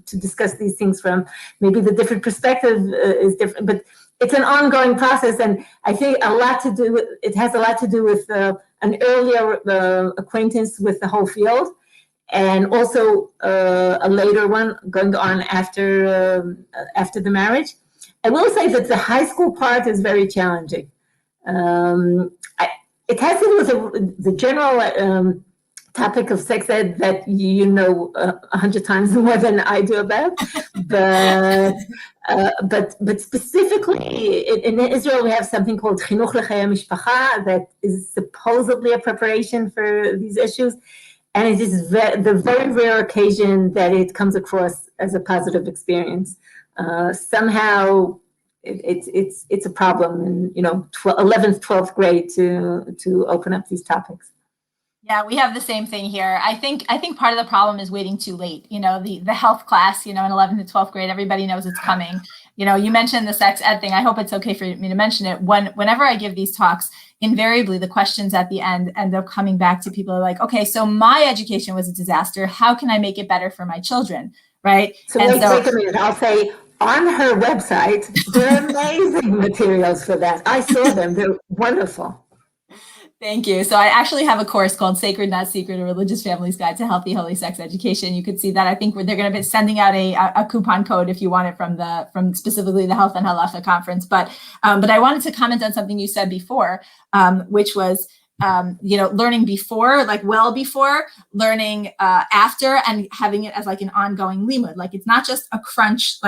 discuss these things from. Maybe the different perspective is different, but it's an ongoing process, and I think it has a lot to do with an earlier acquaintance with the whole field, and also a later one going on after the marriage. I will say that the high school part is very challenging. It has to do with the general topic of sex ed that 100 times more than I do about, but specifically in Israel we have something called Chinuch L'Chayei Mishpacha that is supposedly a preparation for these issues, and it is the very rare occasion that it comes across as a positive experience. Somehow it's a problem in 11th, 12th grade to open up these topics. Yeah, we have the same thing here. I think part of the problem is waiting too late. The health class, in 11th to 12th grade, everybody knows it's coming. You mentioned the sex ed thing. I hope it's okay for me to mention it. Whenever I give these talks, invariably the questions at the end end up coming back to people like, okay, so my education was a disaster. How can I make it better for my children? Right? So wait a minute. I'll say on her website, there are amazing materials for that. I saw them. They're wonderful. Thank you. So I actually have a course called Sacred Not Secret, A Religious Family's Guide to Healthy, Holy Sex Education. You could see that. I think they're going to be sending out a coupon code if you want it from specifically the Health and Halacha conference. But I wanted to comment on something you said before, which was learning before, well before, learning after, and having it as an ongoing limud. It's not just a crunch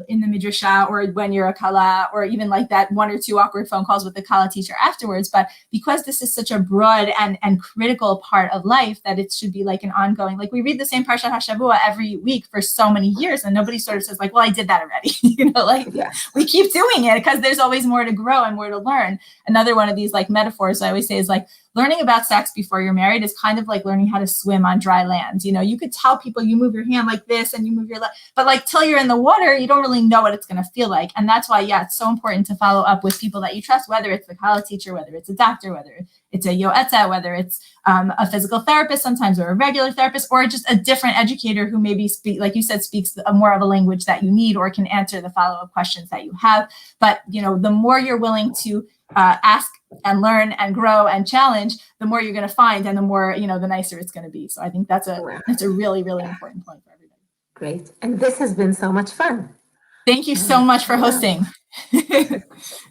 in the midrasha or when you're a kala, or even that 1 or 2 awkward phone calls with the kala teacher afterwards. But because this is such a broad and critical part of life, that it should be an ongoing, we read the same Parshat HaShavua every week for so many years, and nobody sort of says well, I did that already. Yeah. We keep doing it because there's always more to grow and more to learn. Another one of these metaphors I always say is learning about sex before you're married is kind of like learning how to swim on dry land. You could tell people you move your hand like this and you move your leg, but till you're in the water, you don't really know what it's going to feel like. And that's why, it's so important to follow up with people that you trust, whether it's the college teacher, whether it's a doctor, whether it's a yoetza, whether it's a physical therapist sometimes, or a regular therapist, or just a different educator who maybe speaks more of a language that you need, or can answer the follow-up questions that you have. But, the more you're willing to ask and learn and grow and challenge, the more you're going to find, and the more, the nicer it's going to be. So I think that's a really, really important point for everybody. Great. And this has been so much fun. Thank you so much for hosting.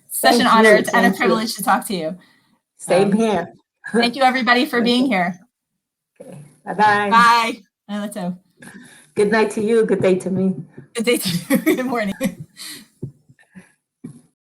Such an honor and a privilege to talk to you. Same here. Thank you, everybody, for being here. Okay. Bye-bye. Bye. Good night to you. Good day to me. Good day to you. Good morning.